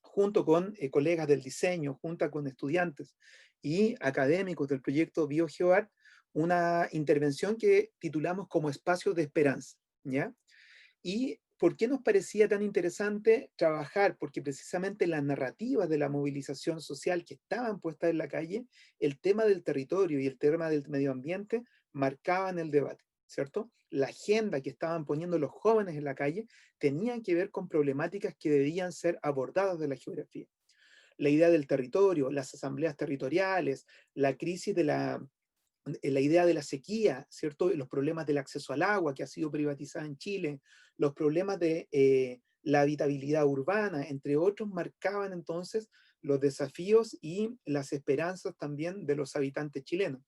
junto con colegas del diseño, junto con estudiantes y académicos del proyecto BioGeoArt, una intervención que titulamos como Espacios de Esperanza, ¿ya? ¿Y por qué nos parecía tan interesante trabajar? Porque precisamente las narrativas de la movilización social que estaban puestas en la calle, el tema del territorio y el tema del medio ambiente marcaban el debate, ¿cierto? La agenda que estaban poniendo los jóvenes en la calle tenían que ver con problemáticas que debían ser abordadas de la geografía. La idea del territorio, las asambleas territoriales, la crisis de la idea de la sequía, ¿cierto? Los problemas del acceso al agua que ha sido privatizada en Chile, los problemas de la habitabilidad urbana, entre otros, marcaban entonces los desafíos y las esperanzas también de los habitantes chilenos.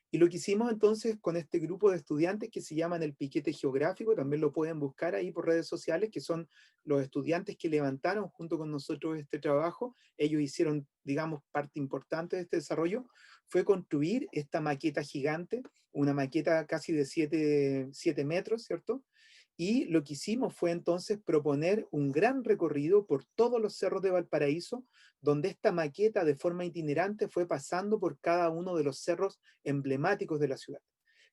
Y lo que hicimos entonces con este grupo de estudiantes que se llaman el Piquete Geográfico, también lo pueden buscar ahí por redes sociales, que son los estudiantes que levantaron junto con nosotros este trabajo. Ellos hicieron, digamos, parte importante de este desarrollo, fue construir esta maqueta gigante, una maqueta casi de 7 metros, ¿cierto? Y lo que hicimos fue entonces proponer un gran recorrido por todos los cerros de Valparaíso, donde esta maqueta de forma itinerante fue pasando por cada uno de los cerros emblemáticos de la ciudad.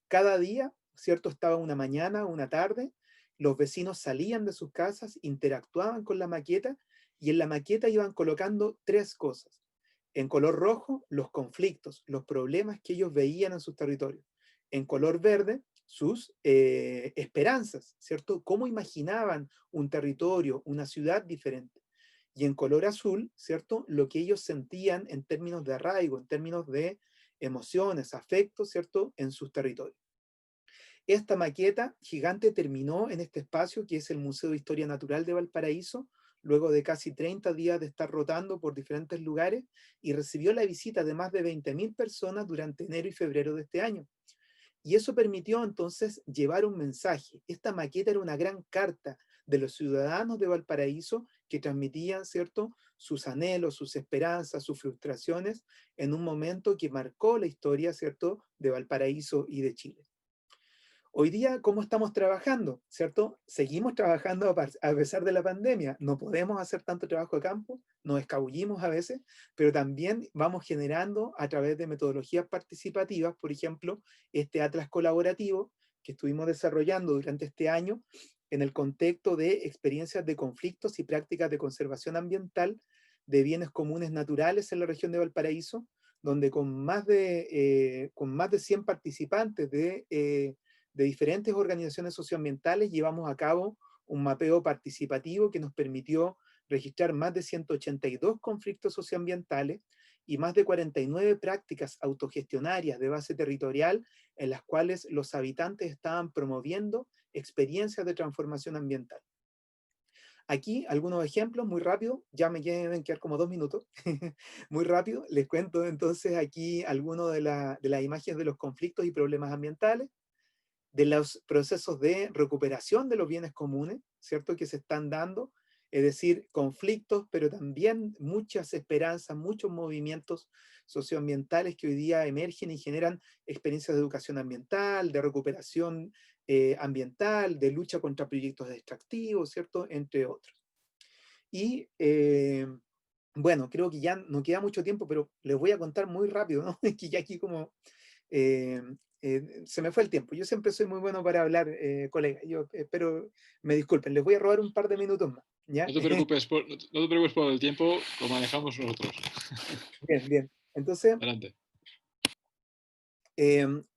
Cada día, ¿cierto? Estaba una mañana, una tarde, los vecinos salían de sus casas, interactuaban con la maqueta y en la maqueta iban colocando tres cosas. En color rojo, los conflictos, los problemas que ellos veían en sus territorios. En color verde, sus esperanzas, ¿cierto? Cómo imaginaban un territorio, una ciudad diferente. Y en color azul, ¿cierto? Lo que ellos sentían en términos de arraigo, en términos de emociones, afectos, ¿cierto? En sus territorios. Esta maqueta gigante terminó en este espacio que es el Museo de Historia Natural de Valparaíso, luego de casi 30 días de estar rotando por diferentes lugares y recibió la visita de más de 20.000 personas durante enero y febrero de este año. Y eso permitió entonces llevar un mensaje. Esta maqueta era una gran carta de los ciudadanos de Valparaíso que transmitían, ¿cierto?, sus anhelos, sus esperanzas, sus frustraciones en un momento que marcó la historia, ¿cierto?, de Valparaíso y de Chile. Hoy día, ¿cómo estamos trabajando? ¿Cierto? Seguimos trabajando a pesar de la pandemia. No podemos hacer tanto trabajo de campo, nos escabullimos a veces, pero también vamos generando a través de metodologías participativas, por ejemplo, este atlas colaborativo que estuvimos desarrollando durante este año en el contexto de experiencias de conflictos y prácticas de conservación ambiental de bienes comunes naturales en la región de Valparaíso, donde con más de 100 participantes de diferentes organizaciones socioambientales llevamos a cabo un mapeo participativo que nos permitió registrar más de 182 conflictos socioambientales y más de 49 prácticas autogestionarias de base territorial en las cuales los habitantes estaban promoviendo experiencias de transformación ambiental. Aquí algunos ejemplos, muy rápido, ya me deben quedar como 2 minutos, muy rápido, les cuento entonces aquí algunas de las imágenes de los conflictos y problemas ambientales, de los procesos de recuperación de los bienes comunes, ¿cierto? Que se están dando, es decir, conflictos, pero también muchas esperanzas, muchos movimientos socioambientales que hoy día emergen y generan experiencias de educación ambiental, de recuperación ambiental, de lucha contra proyectos extractivos, ¿cierto? Entre otros. Y bueno, creo que ya no queda mucho tiempo, pero les voy a contar muy rápido, ¿no? Es que ya aquí como eh, se me fue el tiempo. Yo siempre soy muy bueno para hablar, colega. Yo espero me disculpen. Les voy a robar un par de minutos más. ¿Ya? No te preocupes por el tiempo, lo manejamos nosotros. Bien, bien. Entonces, Adelante.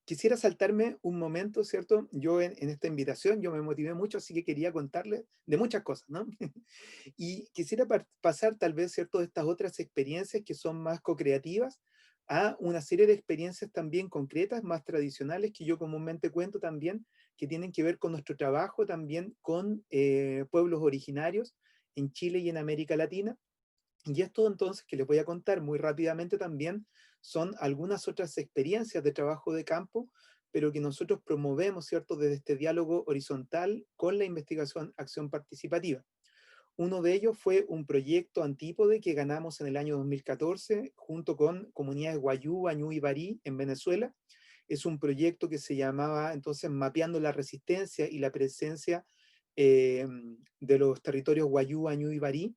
quisiera saltarme un momento, ¿cierto? Yo en esta invitación, yo me motivé mucho, así que quería contarles de muchas cosas, ¿no? Y quisiera pasar tal vez, ¿cierto?, de estas otras experiencias que son más co-creativas a una serie de experiencias también concretas, más tradicionales, que yo comúnmente cuento también, que tienen que ver con nuestro trabajo también con pueblos originarios en Chile y en América Latina. Y esto entonces que les voy a contar muy rápidamente también son algunas otras experiencias de trabajo de campo, pero que nosotros promovemos, ¿cierto?, desde este diálogo horizontal con la investigación acción participativa. Uno de ellos fue un proyecto Antípode que ganamos en el año 2014 junto con comunidades Wayuu, Añú y Barí en Venezuela. Es un proyecto que se llamaba entonces Mapeando la Resistencia y la Presencia de los territorios Wayuu, Añú y Barí,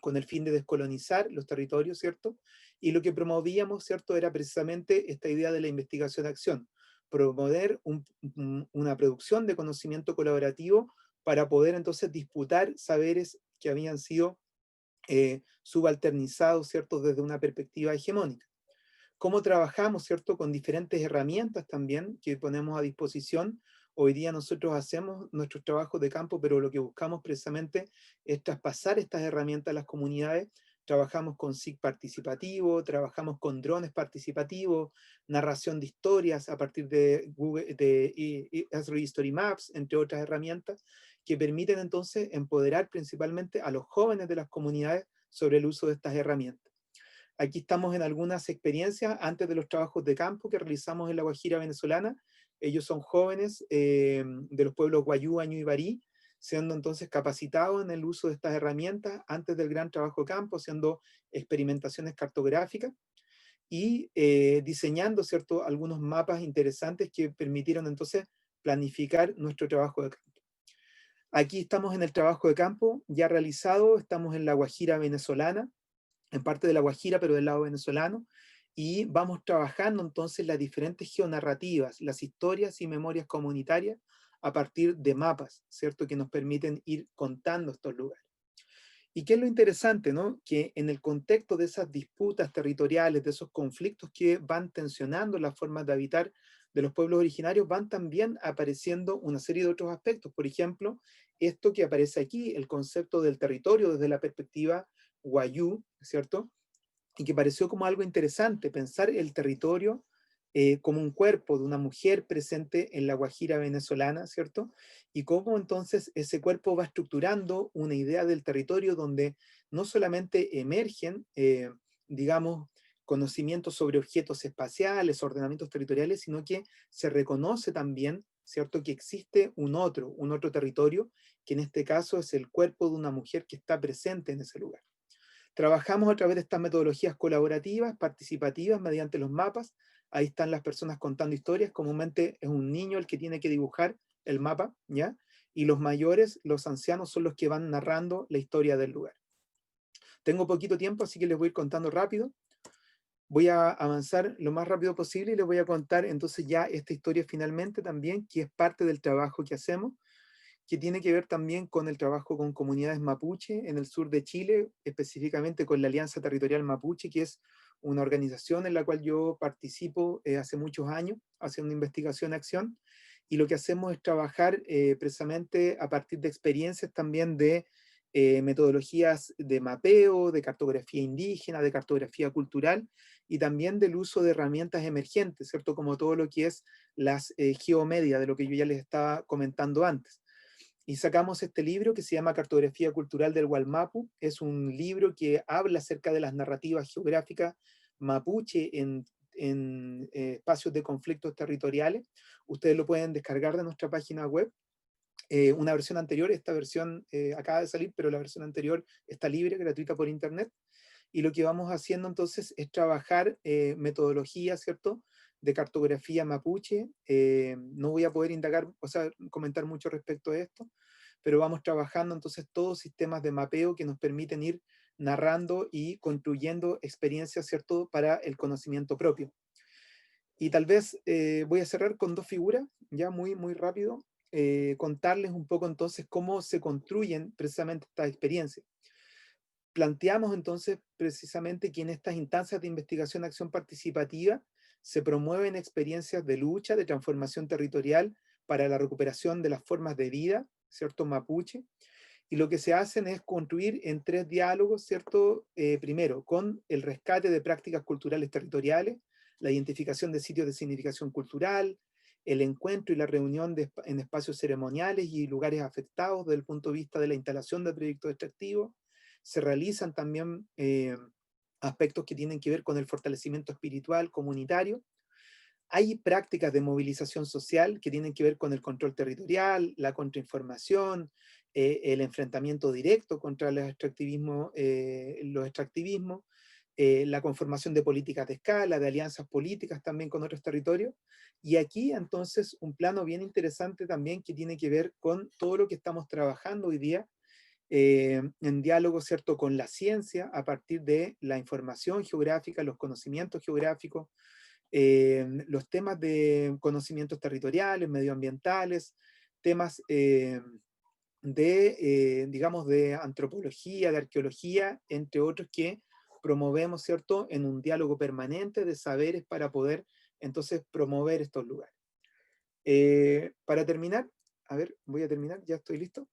con el fin de descolonizar los territorios, ¿cierto? Y lo que promovíamos, ¿cierto?, era precisamente esta idea de la investigación-acción. promover una producción de conocimiento colaborativo para poder entonces disputar saberes que habían sido subalternizados, ¿cierto?, desde una perspectiva hegemónica. Cómo trabajamos, ¿cierto?, con diferentes herramientas también que ponemos a disposición. Hoy día nosotros hacemos nuestros trabajos de campo, pero lo que buscamos precisamente es traspasar estas herramientas a las comunidades. Trabajamos con SIG participativo, trabajamos con drones participativos, narración de historias a partir de Google, de Esri History Maps, entre otras herramientas, que permiten entonces empoderar principalmente a los jóvenes de las comunidades sobre el uso de estas herramientas. Aquí estamos en algunas experiencias antes de los trabajos de campo que realizamos en la Guajira venezolana. Ellos son jóvenes de los pueblos Guayú, Añú y Barí, siendo entonces capacitados en el uso de estas herramientas antes del gran trabajo de campo, haciendo experimentaciones cartográficas y diseñando, ¿cierto?, algunos mapas interesantes que permitieron entonces planificar nuestro trabajo de campo. Aquí estamos en el trabajo de campo ya realizado, estamos en la Guajira venezolana, en parte de la Guajira, pero del lado venezolano, y vamos trabajando entonces las diferentes geonarrativas, las historias y memorias comunitarias a partir de mapas, ¿cierto?, que nos permiten ir contando estos lugares. ¿Y qué es lo interesante, no? Que en el contexto de esas disputas territoriales, de esos conflictos que van tensionando las formas de habitar de los pueblos originarios, van también apareciendo una serie de otros aspectos. Por ejemplo, esto que aparece aquí, el concepto del territorio desde la perspectiva Wayuu, ¿cierto? Y que pareció como algo interesante, pensar el territorio como un cuerpo de una mujer presente en la Guajira venezolana, ¿cierto? Y cómo entonces ese cuerpo va estructurando una idea del territorio donde no solamente emergen, digamos, conocimientos sobre objetos espaciales, ordenamientos territoriales, sino que se reconoce también, ¿cierto?, que existe un otro territorio, que en este caso es el cuerpo de una mujer que está presente en ese lugar. Trabajamos a través de estas metodologías colaborativas, participativas, mediante los mapas. Ahí están las personas contando historias. Comúnmente es un niño el que tiene que dibujar el mapa, ¿ya? Y los mayores, los ancianos, son los que van narrando la historia del lugar. Tengo poquito tiempo, así que les voy a ir contando rápido. Voy a avanzar lo más rápido posible y les voy a contar entonces ya esta historia finalmente también, que es parte del trabajo que hacemos, que tiene que ver también con el trabajo con comunidades mapuche en el sur de Chile, específicamente con la Alianza Territorial Mapuche, que es una organización en la cual yo participo hace muchos años, haciendo investigación-acción, y lo que hacemos es trabajar precisamente a partir de experiencias también de metodologías de mapeo, de cartografía indígena, de cartografía cultural, y también del uso de herramientas emergentes, ¿cierto? Como todo lo que es las geomedia, de lo que yo ya les estaba comentando antes. Y sacamos este libro que se llama Cartografía Cultural del Gualmapu. Es un libro que habla acerca de las narrativas geográficas mapuche en espacios de conflictos territoriales. Ustedes lo pueden descargar de nuestra página web. Una versión anterior, esta versión acaba de salir, pero la versión anterior está libre, gratuita por internet. Y lo que vamos haciendo entonces es trabajar metodologías, ¿cierto?, de cartografía mapuche. No voy a poder indagar, o sea, comentar mucho respecto a esto, pero vamos trabajando entonces todos sistemas de mapeo que nos permiten ir narrando y construyendo experiencias, ¿cierto?, para el conocimiento propio. Y tal vez voy a cerrar con dos figuras, ya muy rápido, contarles un poco entonces cómo se construyen precisamente estas experiencias. Planteamos entonces precisamente que en estas instancias de investigación acción participativa se promueven experiencias de lucha, de transformación territorial para la recuperación de las formas de vida, ¿cierto?, mapuche, y lo que se hacen es construir en tres diálogos, ¿cierto? Primero, con el rescate de prácticas culturales territoriales, la identificación de sitios de significación cultural, el encuentro y la reunión en espacios ceremoniales y lugares afectados desde el punto de vista de la instalación de proyectos extractivos. Se realizan también aspectos que tienen que ver con el fortalecimiento espiritual comunitario. Hay prácticas de movilización social que tienen que ver con el control territorial, la contrainformación, el enfrentamiento directo contra los extractivismos, la conformación de políticas de escala, de alianzas políticas también con otros territorios. Y aquí entonces un plano bien interesante también que tiene que ver con todo lo que estamos trabajando hoy día en diálogo, ¿cierto?, con la ciencia a partir de la información geográfica, los conocimientos geográficos, los temas de conocimientos territoriales, medioambientales, temas digamos, de antropología, de arqueología, entre otros que promovemos, ¿cierto?, en un diálogo permanente de saberes para poder, entonces, promover estos lugares. Para terminar, a ver, voy a terminar, ya estoy listo.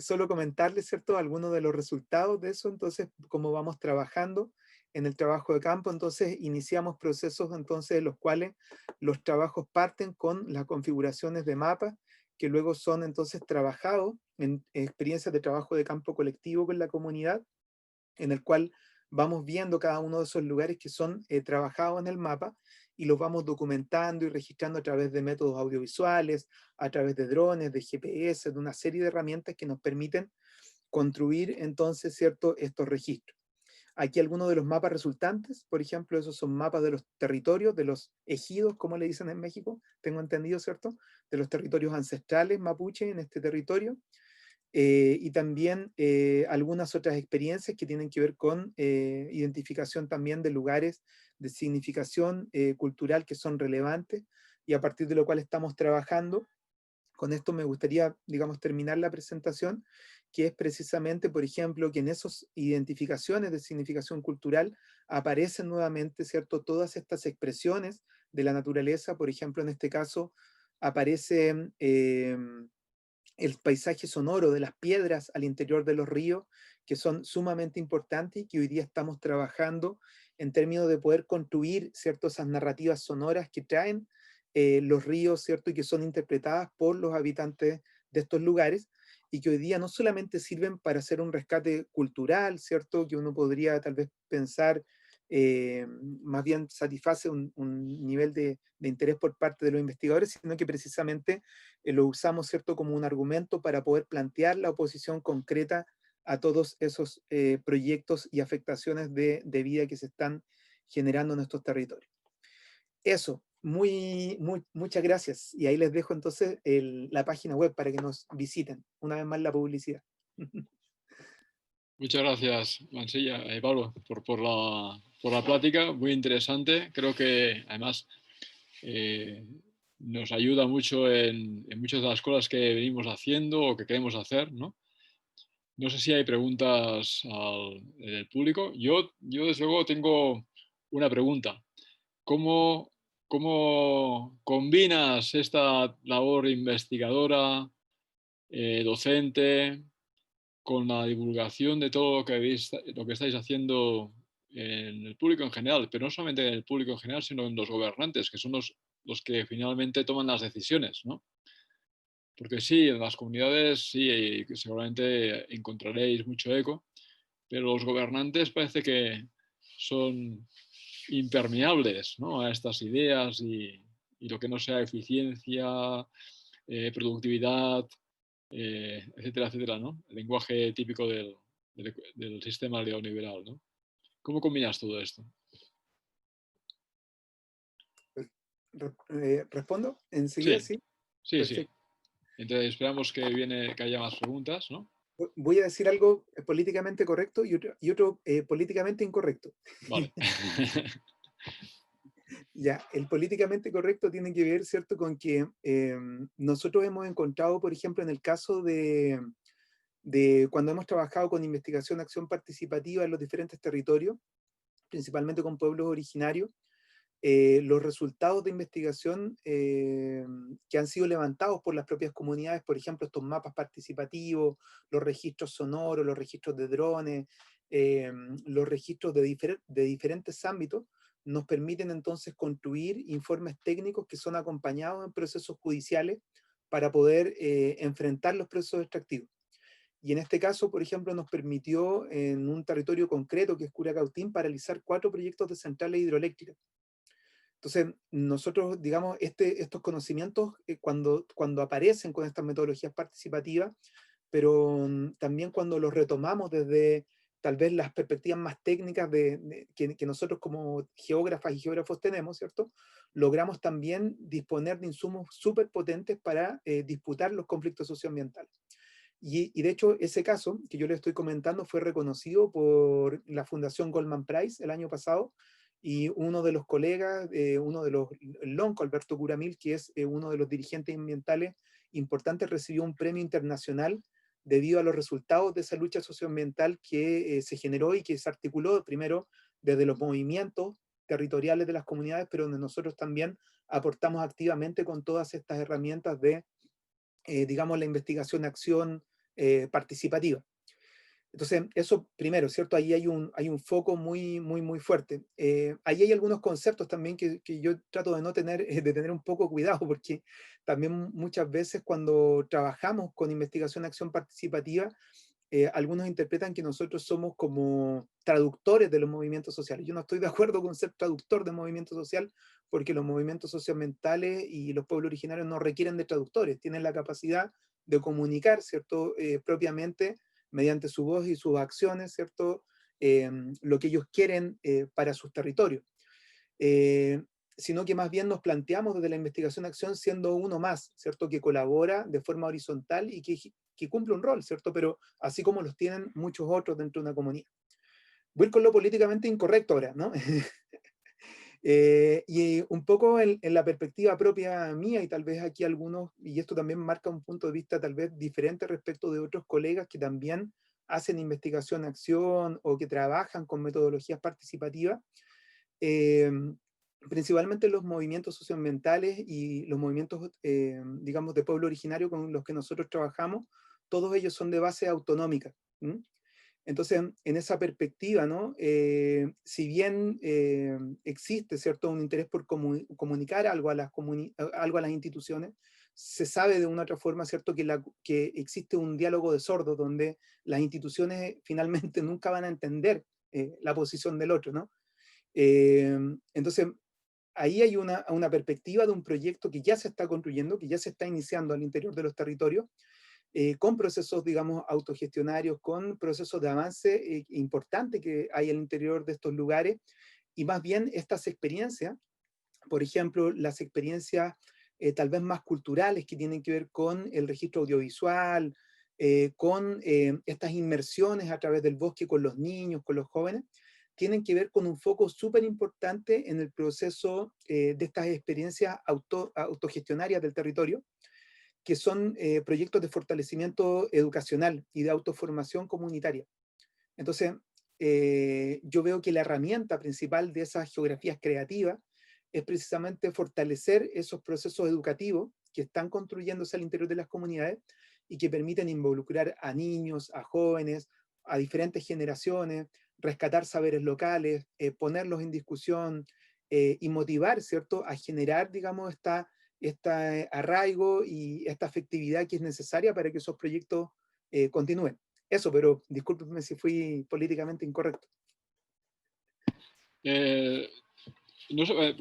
Solo comentarles, ¿cierto?, algunos de los resultados de eso, entonces, cómo vamos trabajando en el trabajo de campo. Entonces, iniciamos procesos, entonces, en los cuales los trabajos parten con las configuraciones de mapas, que luego son, entonces, trabajados en experiencias de trabajo de campo colectivo con la comunidad, en el cual vamos viendo cada uno de esos lugares que son trabajados en el mapa y los vamos documentando y registrando a través de métodos audiovisuales, a través de drones, de GPS, de una serie de herramientas que nos permiten construir entonces, ¿cierto?, estos registros. Aquí algunos de los mapas resultantes, por ejemplo, esos son mapas de los territorios, de los ejidos, como le dicen en México, tengo entendido, ¿cierto?, de los territorios ancestrales mapuche en este territorio. Y también algunas otras experiencias que tienen que ver con identificación también de lugares de significación cultural que son relevantes y a partir de lo cual estamos trabajando. Con esto me gustaría, digamos, terminar la presentación, que es precisamente, por ejemplo, que en esas identificaciones de significación cultural aparecen nuevamente, ¿cierto?, todas estas expresiones de la naturaleza. Por ejemplo, en este caso aparece el paisaje sonoro de las piedras al interior de los ríos, que son sumamente importantes y que hoy día estamos trabajando en términos de poder construir, ¿cierto?, esas narrativas sonoras que traen los ríos, ¿cierto?, y que son interpretadas por los habitantes de estos lugares, y que hoy día no solamente sirven para hacer un rescate cultural, ¿cierto?, que uno podría tal vez pensar más bien satisface un nivel de interés por parte de los investigadores, sino que precisamente lo usamos, ¿cierto?, como un argumento para poder plantear la oposición concreta a todos esos proyectos y afectaciones de vida que se están generando en estos territorios. Eso, muchas gracias. Y ahí les dejo entonces la página web para que nos visiten. Una vez más la publicidad. Muchas gracias, Mansilla, Pablo, por la plática, muy interesante. Creo que además nos ayuda mucho en muchas de las cosas que venimos haciendo o que queremos hacer, ¿no? No sé si hay preguntas del público. Yo, desde luego, tengo una pregunta. ¿Cómo combinas esta labor investigadora, docente, con la divulgación de todo lo que estáis haciendo en el público en general, pero no solamente en el público en general, sino en los gobernantes, que son los que finalmente toman las decisiones, ¿no? Porque sí, en las comunidades sí, seguramente encontraréis mucho eco, pero los gobernantes parece que son impermeables, ¿no?, a estas ideas y lo que no sea eficiencia, productividad, etcétera, etcétera, ¿no? El lenguaje típico del sistema neoliberal, ¿no? ¿Cómo combinas todo esto? ¿Respondo enseguida? Sí, Sí, sí, sí. perfecto. Entonces esperamos que haya más preguntas, ¿no? Voy a decir algo políticamente correcto y otro políticamente incorrecto. Vale. Ya, el políticamente correcto tiene que ver, ¿cierto?, con que nosotros hemos encontrado, por ejemplo, en el caso de cuando hemos trabajado con investigación, acción participativa en los diferentes territorios, principalmente con pueblos originarios, los resultados de investigación que han sido levantados por las propias comunidades, por ejemplo, estos mapas participativos, los registros sonoros, los registros de drones, eh, los registros de diferentes ámbitos, nos permiten entonces construir informes técnicos que son acompañados en procesos judiciales para poder enfrentar los procesos extractivos. Y en este caso, por ejemplo, nos permitió en un territorio concreto, que es Curacautín, paralizar 4 proyectos de centrales hidroeléctricas. Entonces, nosotros, digamos, estos conocimientos, cuando aparecen con estas metodologías participativas, pero también cuando los retomamos desde tal vez las perspectivas más técnicas que nosotros como geógrafas y geógrafos tenemos, ¿cierto? Logramos también disponer de insumos súper potentes para disputar los conflictos socioambientales. Y de hecho, ese caso que yo le estoy comentando fue reconocido por la Fundación Goldman Prize el año pasado y uno de los colegas, el Lonco, Alberto Curamil, que es uno de los dirigentes ambientales importantes, recibió un premio internacional debido a los resultados de esa lucha socioambiental que se generó y que se articuló primero desde los movimientos territoriales de las comunidades, pero donde nosotros también aportamos activamente con todas estas herramientas de, digamos, la investigación-acción participativa. Entonces, eso primero, ¿cierto? Ahí hay un foco muy fuerte. Ahí hay algunos conceptos también que yo trato de tener un poco cuidado, porque también muchas veces cuando trabajamos con investigación-acción participativa, algunos interpretan que nosotros somos como traductores de los movimientos sociales. Yo no estoy de acuerdo con ser traductor de movimiento social, porque los movimientos socioambientales y los pueblos originarios no requieren de traductores, tienen la capacidad de comunicar, ¿cierto? Propiamente, mediante su voz y sus acciones, ¿cierto? Lo que ellos quieren para sus territorios. Sino que más bien nos planteamos desde la investigación-acción siendo uno más, ¿cierto? Que colabora de forma horizontal y que cumple un rol, ¿cierto? Pero así como los tienen muchos otros dentro de una comunidad. Voy con lo políticamente incorrecto ahora, ¿no? Y un poco en la perspectiva propia mía, y tal vez aquí algunos, y esto también marca un punto de vista tal vez diferente respecto de otros colegas que también hacen investigación-acción o que trabajan con metodologías participativas, principalmente los movimientos socioambientales y los movimientos, digamos, de pueblo originario con los que nosotros trabajamos, todos ellos son de base autonómica. Entonces, en esa perspectiva, ¿no? Si bien existe, ¿cierto?, un interés por comunicar algo a las instituciones, se sabe de una u otra forma, ¿cierto?, que existe un diálogo de sordos donde las instituciones finalmente nunca van a entender la posición del otro, ¿no? Entonces, ahí hay una perspectiva de un proyecto que ya se está construyendo, que ya se está iniciando al interior de los territorios, con procesos, digamos, autogestionarios, con procesos de avance importantes que hay al interior de estos lugares, y más bien estas experiencias, por ejemplo, las experiencias tal vez más culturales que tienen que ver con el registro audiovisual, con estas inmersiones a través del bosque con los niños, con los jóvenes, tienen que ver con un foco súper importante en el proceso de estas experiencias autogestionarias del territorio, que son proyectos de fortalecimiento educacional y de autoformación comunitaria. Entonces, yo veo que la herramienta principal de esas geografías creativas es precisamente fortalecer esos procesos educativos que están construyéndose al interior de las comunidades y que permiten involucrar a niños, a jóvenes, a diferentes generaciones, rescatar saberes locales, ponerlos en discusión y motivar, ¿cierto?, a generar, digamos, este arraigo y esta afectividad que es necesaria para que esos proyectos continúen. Eso, pero discúlpenme si fui políticamente incorrecto. No sé,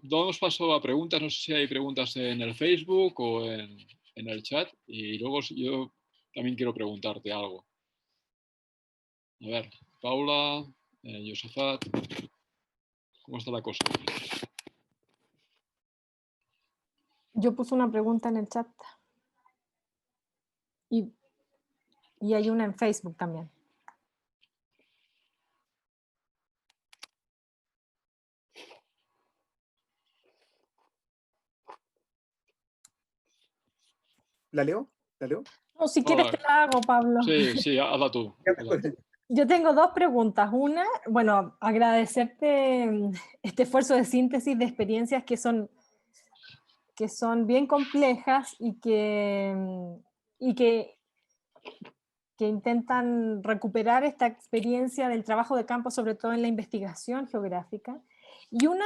damos paso a preguntas, no sé si hay preguntas en el Facebook o en el chat, y luego yo también quiero preguntarte algo. A ver, Paula, Josafat, ¿cómo está la cosa? Yo puse una pregunta en el chat. Y hay una en Facebook también. ¿La leo? ¿La leo? No, si quieres te la hago, Pablo. Sí, hazla tú. Yo tengo dos preguntas. Una, bueno, agradecerte este esfuerzo de síntesis de experiencias que son bien complejas y que intentan recuperar esta experiencia del trabajo de campo, sobre todo en la investigación geográfica. Y una,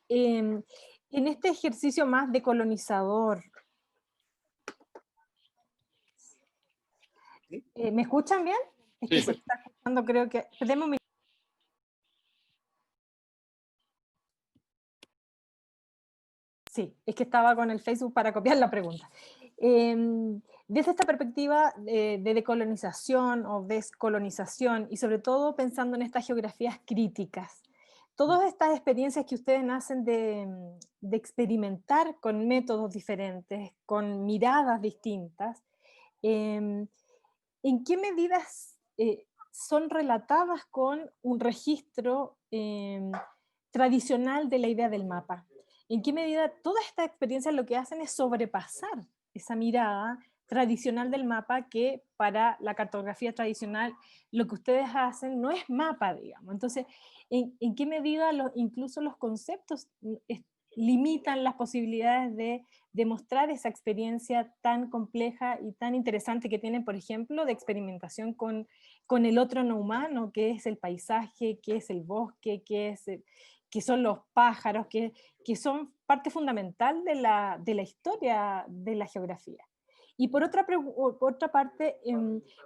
en este ejercicio más decolonizador. ¿Me escuchan bien? Es que se está escuchando, creo que... Sí, es que estaba con el Facebook para copiar la pregunta. Desde esta perspectiva de decolonización o descolonización, y sobre todo pensando en estas geografías críticas, todas estas experiencias que ustedes hacen de experimentar con métodos diferentes, con miradas distintas, ¿en qué medidas son relatadas con un registro tradicional de la idea del mapa. ¿En qué medida todas estas experiencias lo que hacen es sobrepasar esa mirada tradicional del mapa que para la cartografía tradicional lo que ustedes hacen no es mapa, digamos? Entonces, ¿en qué medida incluso los conceptos limitan las posibilidades de demostrar esa experiencia tan compleja y tan interesante que tienen, por ejemplo, de experimentación con el otro no humano, que es el paisaje, que es el bosque, que son los pájaros, que son parte fundamental de la historia de la geografía? Y por otra parte,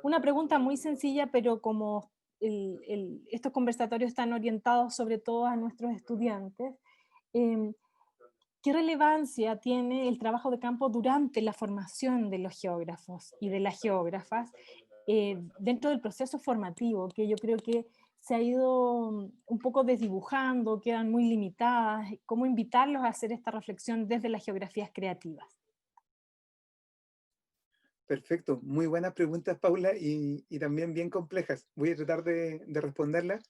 una pregunta muy sencilla, pero como estos conversatorios están orientados sobre todo a nuestros estudiantes, em, ¿qué relevancia tiene el trabajo de campo durante la formación de los geógrafos y de las geógrafas dentro del proceso formativo, que yo creo que se ha ido un poco desdibujando, quedan muy limitadas? ¿Cómo invitarlos a hacer esta reflexión desde las geografías creativas? Perfecto, muy buenas preguntas, Paula, y también bien complejas. Voy a tratar de responderlas.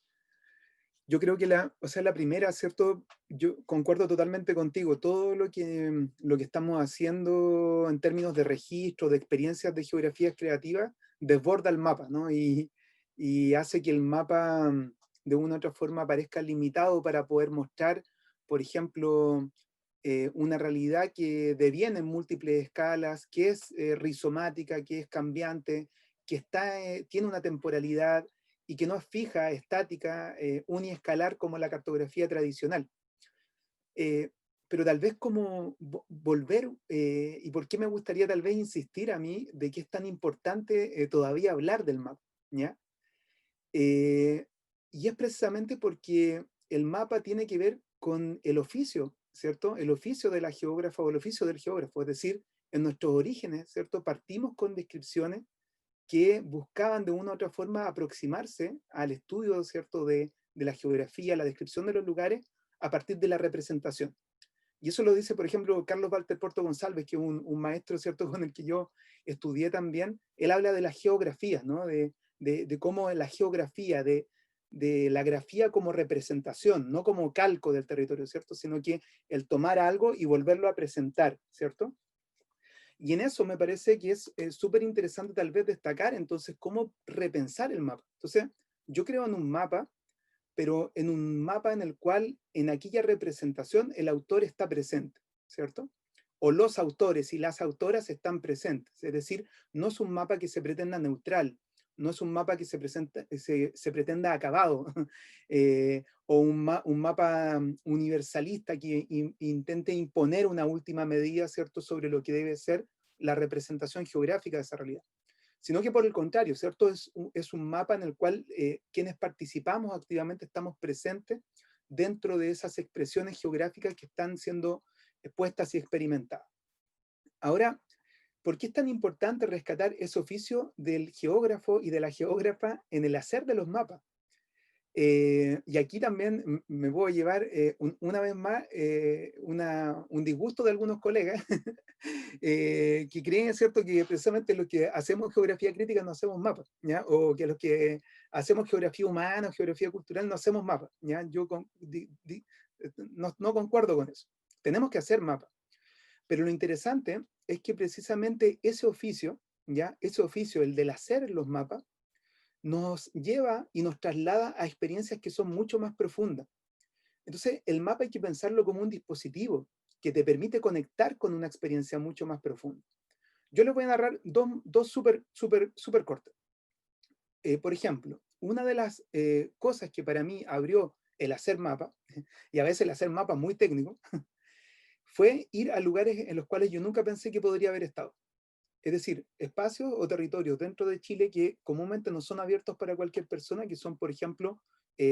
Yo creo que o sea, la primera, ¿cierto? Yo concuerdo totalmente contigo. Todo lo que estamos haciendo en términos de registro, de experiencias de geografías creativas, desborda el mapa, ¿no? Y hace que el mapa de una u otra forma parezca limitado para poder mostrar, por ejemplo, una realidad que deviene en múltiples escalas, que es rizomática, que es cambiante, que tiene una temporalidad y que no es fija, estática, uniescalar como la cartografía tradicional. Pero tal vez como volver, y por qué me gustaría tal vez insistir a mí de que es tan importante todavía hablar del mapa, ¿ya? Y es precisamente porque el mapa tiene que ver con el oficio, ¿cierto? El oficio de la geógrafa o el oficio del geógrafo, es decir, en nuestros orígenes, ¿cierto? Partimos con descripciones que buscaban de una u otra forma aproximarse al estudio, ¿cierto?, de la geografía, la descripción de los lugares, a partir de la representación. Y eso lo dice, por ejemplo, Carlos Walter Porto González, que es un maestro, ¿cierto?, con el que yo estudié también. Él habla de la geografía, ¿no?, de cómo la geografía, de la grafía como representación, no como calco del territorio, ¿cierto?, sino que el tomar algo y volverlo a presentar, ¿cierto? Y en eso me parece que es súper interesante tal vez destacar entonces cómo repensar el mapa. Entonces, yo creo en un mapa, pero en un mapa en el cual en aquella representación el autor está presente, ¿cierto? O los autores y las autoras están presentes. Es decir, no es un mapa que se pretenda neutral, no es un mapa que se pretenda acabado, o un mapa universalista que intente imponer una última medida, ¿cierto?, sobre lo que debe ser la representación geográfica de esa realidad. Sino que por el contrario, ¿cierto? Es un mapa en el cual quienes participamos activamente estamos presentes dentro de esas expresiones geográficas que están siendo expuestas y experimentadas. Ahora, ¿por qué es tan importante rescatar ese oficio del geógrafo y de la geógrafa en el hacer de los mapas? Y aquí también me voy a llevar una vez más un disgusto de algunos colegas que creen, ¿cierto?, que precisamente los que hacemos geografía crítica no hacemos mapas, ¿ya? O que los que hacemos geografía humana o geografía cultural no hacemos mapas, ¿ya? Yo no concuerdo con eso. Tenemos que hacer mapas. Pero lo interesante es que precisamente ese oficio, ¿ya? Ese oficio, el del hacer los mapas, nos lleva y nos traslada a experiencias que son mucho más profundas. Entonces, el mapa hay que pensarlo como un dispositivo que te permite conectar con una experiencia mucho más profunda. Yo les voy a narrar dos súper cortas. Por ejemplo, una de las cosas que para mí abrió el hacer mapa, y a veces el hacer mapa muy técnico, fue ir a lugares en los cuales yo nunca pensé que podría haber estado. Es decir, espacios o territorios dentro de Chile que comúnmente no son abiertos para cualquier persona, que son, por ejemplo,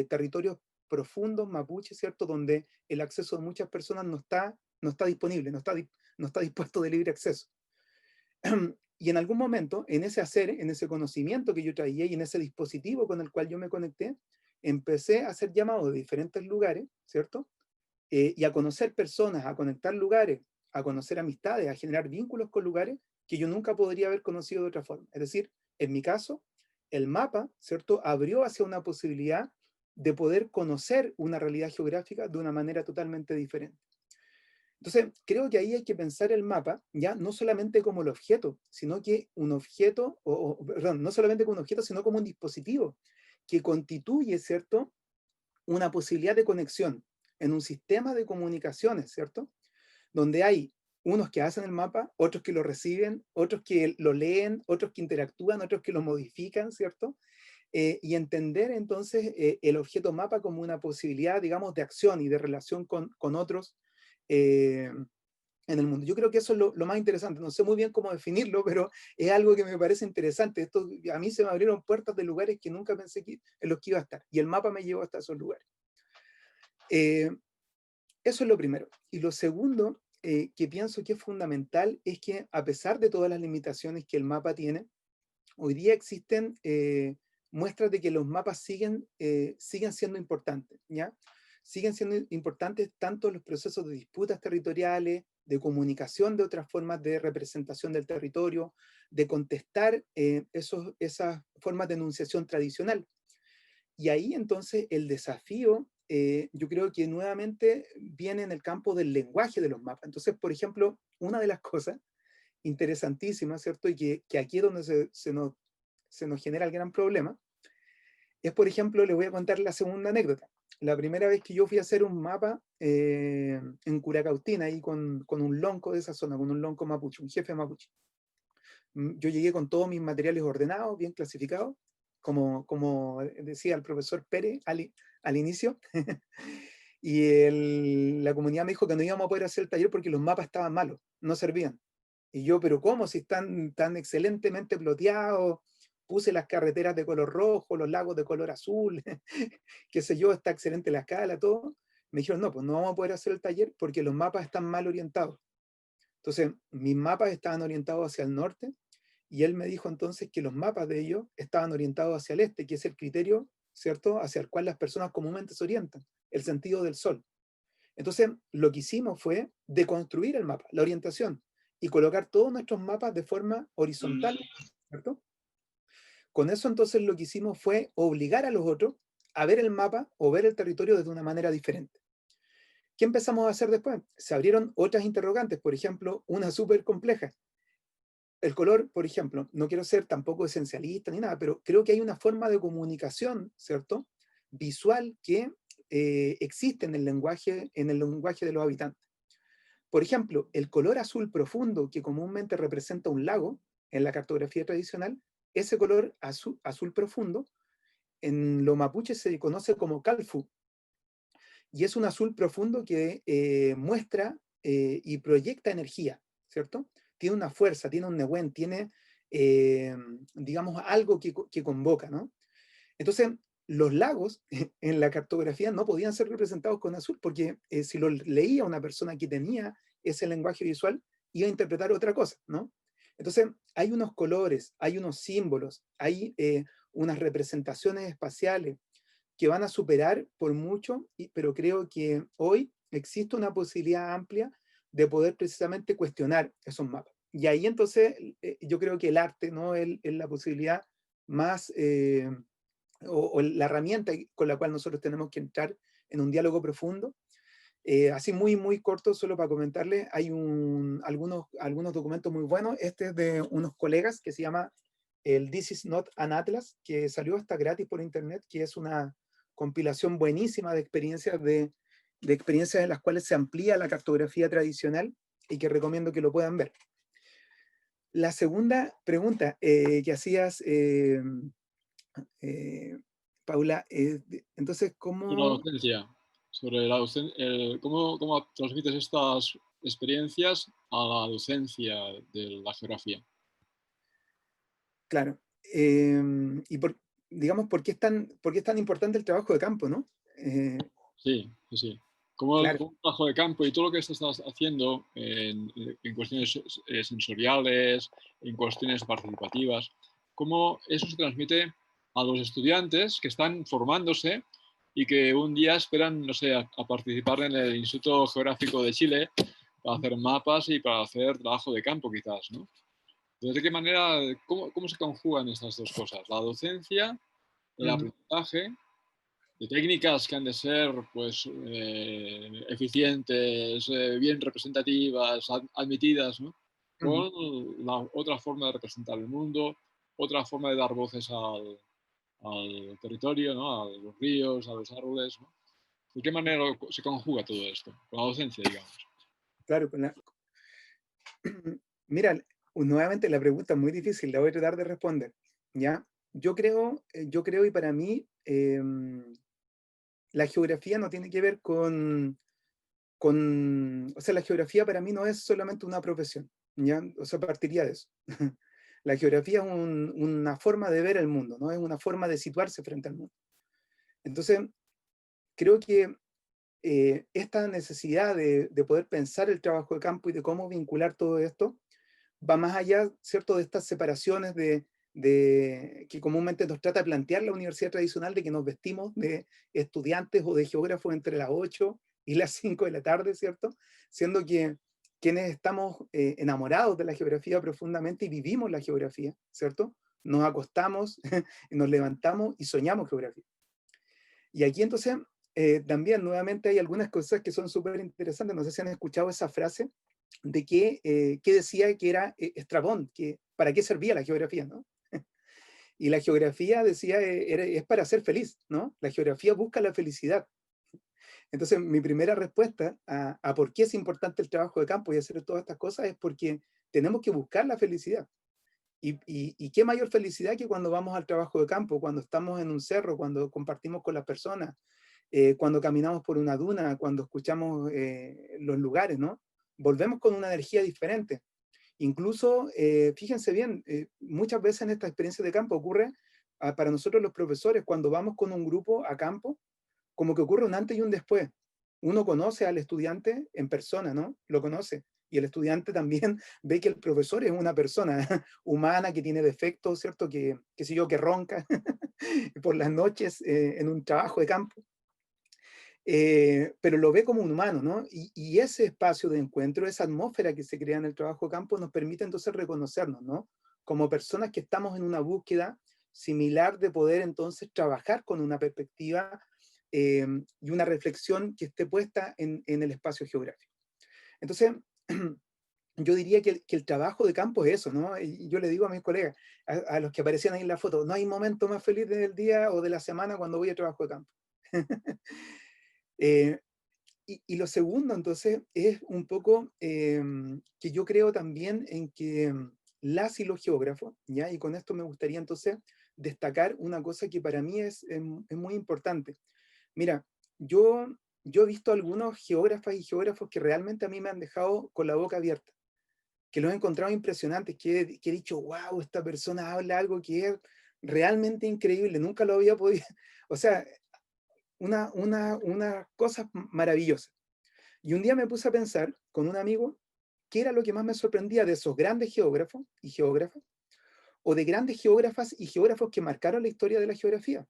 territorios profundos, mapuche, ¿cierto?, donde el acceso de muchas personas no está disponible, no está dispuesto de libre acceso. Y en algún momento, en ese hacer, en ese conocimiento que yo traía y en ese dispositivo con el cual yo me conecté, empecé a hacer llamados de diferentes lugares, ¿cierto? Y a conocer personas, a conectar lugares, a conocer amistades, a generar vínculos con lugares que yo nunca podría haber conocido de otra forma. Es decir, en mi caso, el mapa, ¿cierto?, abrió hacia una posibilidad de poder conocer una realidad geográfica de una manera totalmente diferente. Entonces, creo que ahí hay que pensar el mapa, ya no solamente como el objeto, sino que un objeto, perdón, no solamente como un objeto, sino como un dispositivo que constituye, ¿cierto?, una posibilidad de conexión en un sistema de comunicaciones, ¿cierto?, donde hay unos que hacen el mapa, otros que lo reciben, otros que lo leen, otros que interactúan, otros que lo modifican, ¿cierto? Y entender entonces el objeto mapa como una posibilidad, digamos, de acción y de relación con otros en el mundo. Yo creo que eso es lo más interesante. No sé muy bien cómo definirlo, pero es algo que me parece interesante. Esto, a mí se me abrieron puertas de lugares que nunca pensé en los que iba a estar. Y el mapa me llevó hasta esos lugares. Eso es lo primero. Y lo segundo, que pienso que es fundamental, es que a pesar de todas las limitaciones que el mapa tiene, hoy día existen muestras de que los mapas siguen siendo importantes, ¿ya? Siguen siendo importantes tanto los procesos de disputas territoriales, de comunicación de otras formas de representación del territorio, de contestar esas formas de enunciación tradicional. Y ahí entonces el desafío, yo creo que nuevamente viene en el campo del lenguaje de los mapas. Entonces, por ejemplo, una de las cosas interesantísimas, ¿cierto? Y que aquí es donde se nos genera el gran problema, es, por ejemplo, les voy a contar la segunda anécdota. La primera vez que yo fui a hacer un mapa en Curacautín, ahí con un lonco de esa zona, con un lonco mapuche, un jefe mapuche. Yo llegué con todos mis materiales ordenados, bien clasificados, como decía el profesor Pérez al inicio, y la comunidad me dijo que no íbamos a poder hacer el taller porque los mapas estaban malos, no servían. Y yo, pero ¿cómo? Si están tan excelentemente ploteados, puse las carreteras de color rojo, los lagos de color azul, qué sé yo, está excelente la escala, todo. Me dijeron, no, pues no vamos a poder hacer el taller porque los mapas están mal orientados. Entonces, mis mapas estaban orientados hacia el norte, y él me dijo entonces que los mapas de ellos estaban orientados hacia el este, que es el criterio, ¿cierto?, hacia el cual las personas comúnmente se orientan, el sentido del sol. Entonces, lo que hicimos fue deconstruir el mapa, la orientación, y colocar todos nuestros mapas de forma horizontal, ¿cierto? Con eso entonces lo que hicimos fue obligar a los otros a ver el mapa o ver el territorio de una manera diferente. ¿Qué empezamos a hacer después? Se abrieron otras interrogantes, por ejemplo, una súper compleja. El color, por ejemplo, no quiero ser tampoco esencialista ni nada, pero creo que hay una forma de comunicación, ¿cierto?, visual que existe en el lenguaje de los habitantes. Por ejemplo, el color azul profundo que comúnmente representa un lago en la cartografía tradicional, ese color azul profundo en lo mapuche se conoce como calfu, y es un azul profundo que muestra y proyecta energía, ¿cierto? Tiene una fuerza, tiene un nehuen, tiene, digamos, algo que convoca, ¿no? Entonces, los lagos en la cartografía no podían ser representados con azul, porque si lo leía una persona que tenía ese lenguaje visual, iba a interpretar otra cosa, ¿no? Entonces, hay unos colores, hay unos símbolos, hay unas representaciones espaciales que van a superar por mucho, pero creo que hoy existe una posibilidad amplia de poder precisamente cuestionar esos mapas. Y ahí entonces yo creo que el arte, ¿no?, es la posibilidad más, o la herramienta con la cual nosotros tenemos que entrar en un diálogo profundo. Así muy, muy corto, solo para comentarles, hay algunos documentos muy buenos. Este es de unos colegas que se llama el This is not an Atlas, que salió hasta gratis por internet, que es una compilación buenísima de experiencias en las cuales se amplía la cartografía tradicional y que recomiendo que lo puedan ver. La segunda pregunta que hacías, Paula, entonces, Sobre la docencia, ¿cómo transmites estas experiencias a la docencia de la geografía? Claro. Y digamos, ¿por qué es tan importante el trabajo de campo, no? Sí, sí, sí. Como el Claro. trabajo de campo y todo lo que estás haciendo en cuestiones sensoriales, en cuestiones participativas, cómo eso se transmite a los estudiantes que están formándose y que un día esperan, no sé, a participar en el Instituto Geográfico de Chile para hacer mapas y para hacer trabajo de campo, quizás, ¿no? Entonces, ¿de qué manera, cómo se conjugan estas dos cosas? La docencia, el aprendizaje de técnicas que han de ser pues, eficientes, bien representativas, admitidas, ¿no? Con la otra forma de representar el mundo, otra forma de dar voces al territorio, ¿no? A los ríos, a los árboles, ¿no? ¿De qué manera se conjuga todo esto? Con la docencia, digamos. Claro, mira, nuevamente la pregunta es muy difícil, la voy a tratar de responder, ¿ya? Yo creo y para mí la geografía no tiene que ver o sea, la geografía para mí no es solamente una profesión, ¿ya? O sea, partiría de eso. La geografía es una forma de ver el mundo, ¿no? Es una forma de situarse frente al mundo. Entonces, creo que esta necesidad de poder pensar el trabajo de campo y de cómo vincular todo esto va más allá, ¿cierto?, de estas separaciones que comúnmente nos trata de plantear la universidad tradicional, de que nos vestimos de estudiantes o de geógrafos entre las 8 y las 5 de la tarde, ¿cierto? Siendo que quienes estamos enamorados de la geografía profundamente y vivimos la geografía, ¿cierto? Nos acostamos, nos levantamos y soñamos geografía. Y aquí entonces también nuevamente hay algunas cosas que son súper interesantes. No sé si han escuchado esa frase de que decía que era Estrabón, que para qué servía la geografía, ¿no? Y la geografía decía es para ser feliz, ¿no? La geografía busca la felicidad. Entonces mi primera respuesta a por qué es importante el trabajo de campo y hacer todas estas cosas es porque tenemos que buscar la felicidad. Y qué mayor felicidad que cuando vamos al trabajo de campo, cuando estamos en un cerro, cuando compartimos con las personas, cuando caminamos por una duna, cuando escuchamos los lugares, ¿no? Volvemos con una energía diferente. Incluso, fíjense bien, muchas veces en esta experiencia de campo ocurre, para nosotros los profesores, cuando vamos con un grupo a campo, como que ocurre un antes y un después. Uno conoce al estudiante en persona, ¿no? Lo conoce. Y el estudiante también ve que el profesor es una persona humana que tiene defectos, ¿cierto? Que sé yo, que ronca por las noches en un trabajo de campo. Pero lo ve como un humano, ¿no? Y ese espacio de encuentro, esa atmósfera que se crea en el trabajo de campo nos permite entonces reconocernos, ¿no? Como personas que estamos en una búsqueda similar de poder entonces trabajar con una perspectiva y una reflexión que esté puesta en el espacio geográfico. Entonces, yo diría que el trabajo de campo es eso, ¿no? Y yo le digo a mis colegas, a los que aparecían ahí en la foto, no hay momento más feliz del día o de la semana cuando voy a trabajo de campo. Y lo segundo, entonces, es un poco que yo creo también en que las y los geógrafos, ¿ya? Y con esto me gustaría entonces destacar una cosa que para mí es muy importante. Mira, yo he visto algunos geógrafas y geógrafos que realmente a mí me han dejado con la boca abierta, que los he encontrado impresionantes, que he dicho, wow, esta persona habla algo que es realmente increíble, nunca lo había podido, o sea, una cosa maravillosa. Y un día me puse a pensar con un amigo qué era lo que más me sorprendía de esos grandes geógrafos y geógrafas, o de grandes geógrafas y geógrafos que marcaron la historia de la geografía.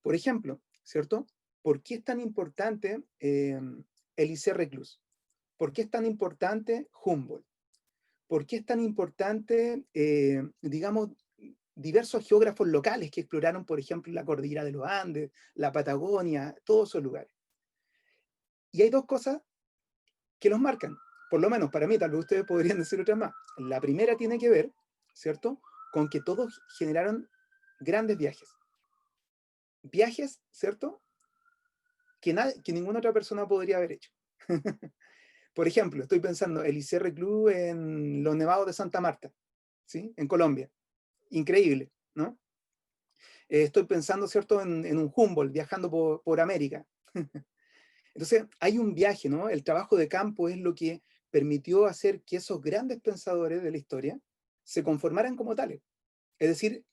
Por ejemplo, ¿cierto? ¿Por qué es tan importante Elisée Reclus? ¿Por qué es tan importante Humboldt? ¿Por qué es tan importante, digamos, diversos geógrafos locales que exploraron, por ejemplo, la cordillera de los Andes, la Patagonia, todos esos lugares? Y hay dos cosas que los marcan, por lo menos para mí, tal vez ustedes podrían decir otras más. La primera tiene que ver, ¿cierto?, con que todos generaron grandes viajes. Viajes, ¿cierto?, que ninguna otra persona podría haber hecho. Por ejemplo, estoy pensando Elisée Reclus en los Nevados de Santa Marta, ¿sí?, en Colombia. Increíble, ¿no? Estoy pensando, ¿cierto?, en un Humboldt viajando por América. Entonces, hay un viaje, ¿no? El trabajo de campo es lo que permitió hacer que esos grandes pensadores de la historia se conformaran como tales. Es decir,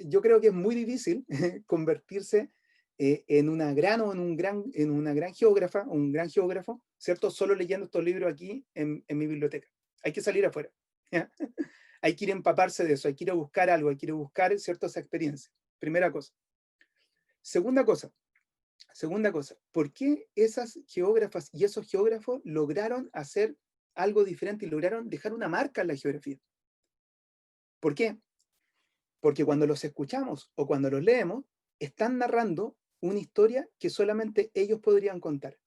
yo creo que es muy difícil convertirse en una gran o en una gran geógrafa, un gran geógrafo, ¿cierto? Solo leyendo estos libros aquí en mi biblioteca. Hay que salir afuera. ¿Ya? Hay que ir a empaparse de eso, hay que ir a buscar algo, hay que ir a buscar, ¿cierto?, esa experiencia. Primera cosa. Segunda cosa, ¿por qué esas geógrafas y esos geógrafos lograron hacer algo diferente y lograron dejar una marca en la geografía? ¿Por qué? Porque cuando los escuchamos o cuando los leemos, están narrando una historia que solamente ellos podrían contar.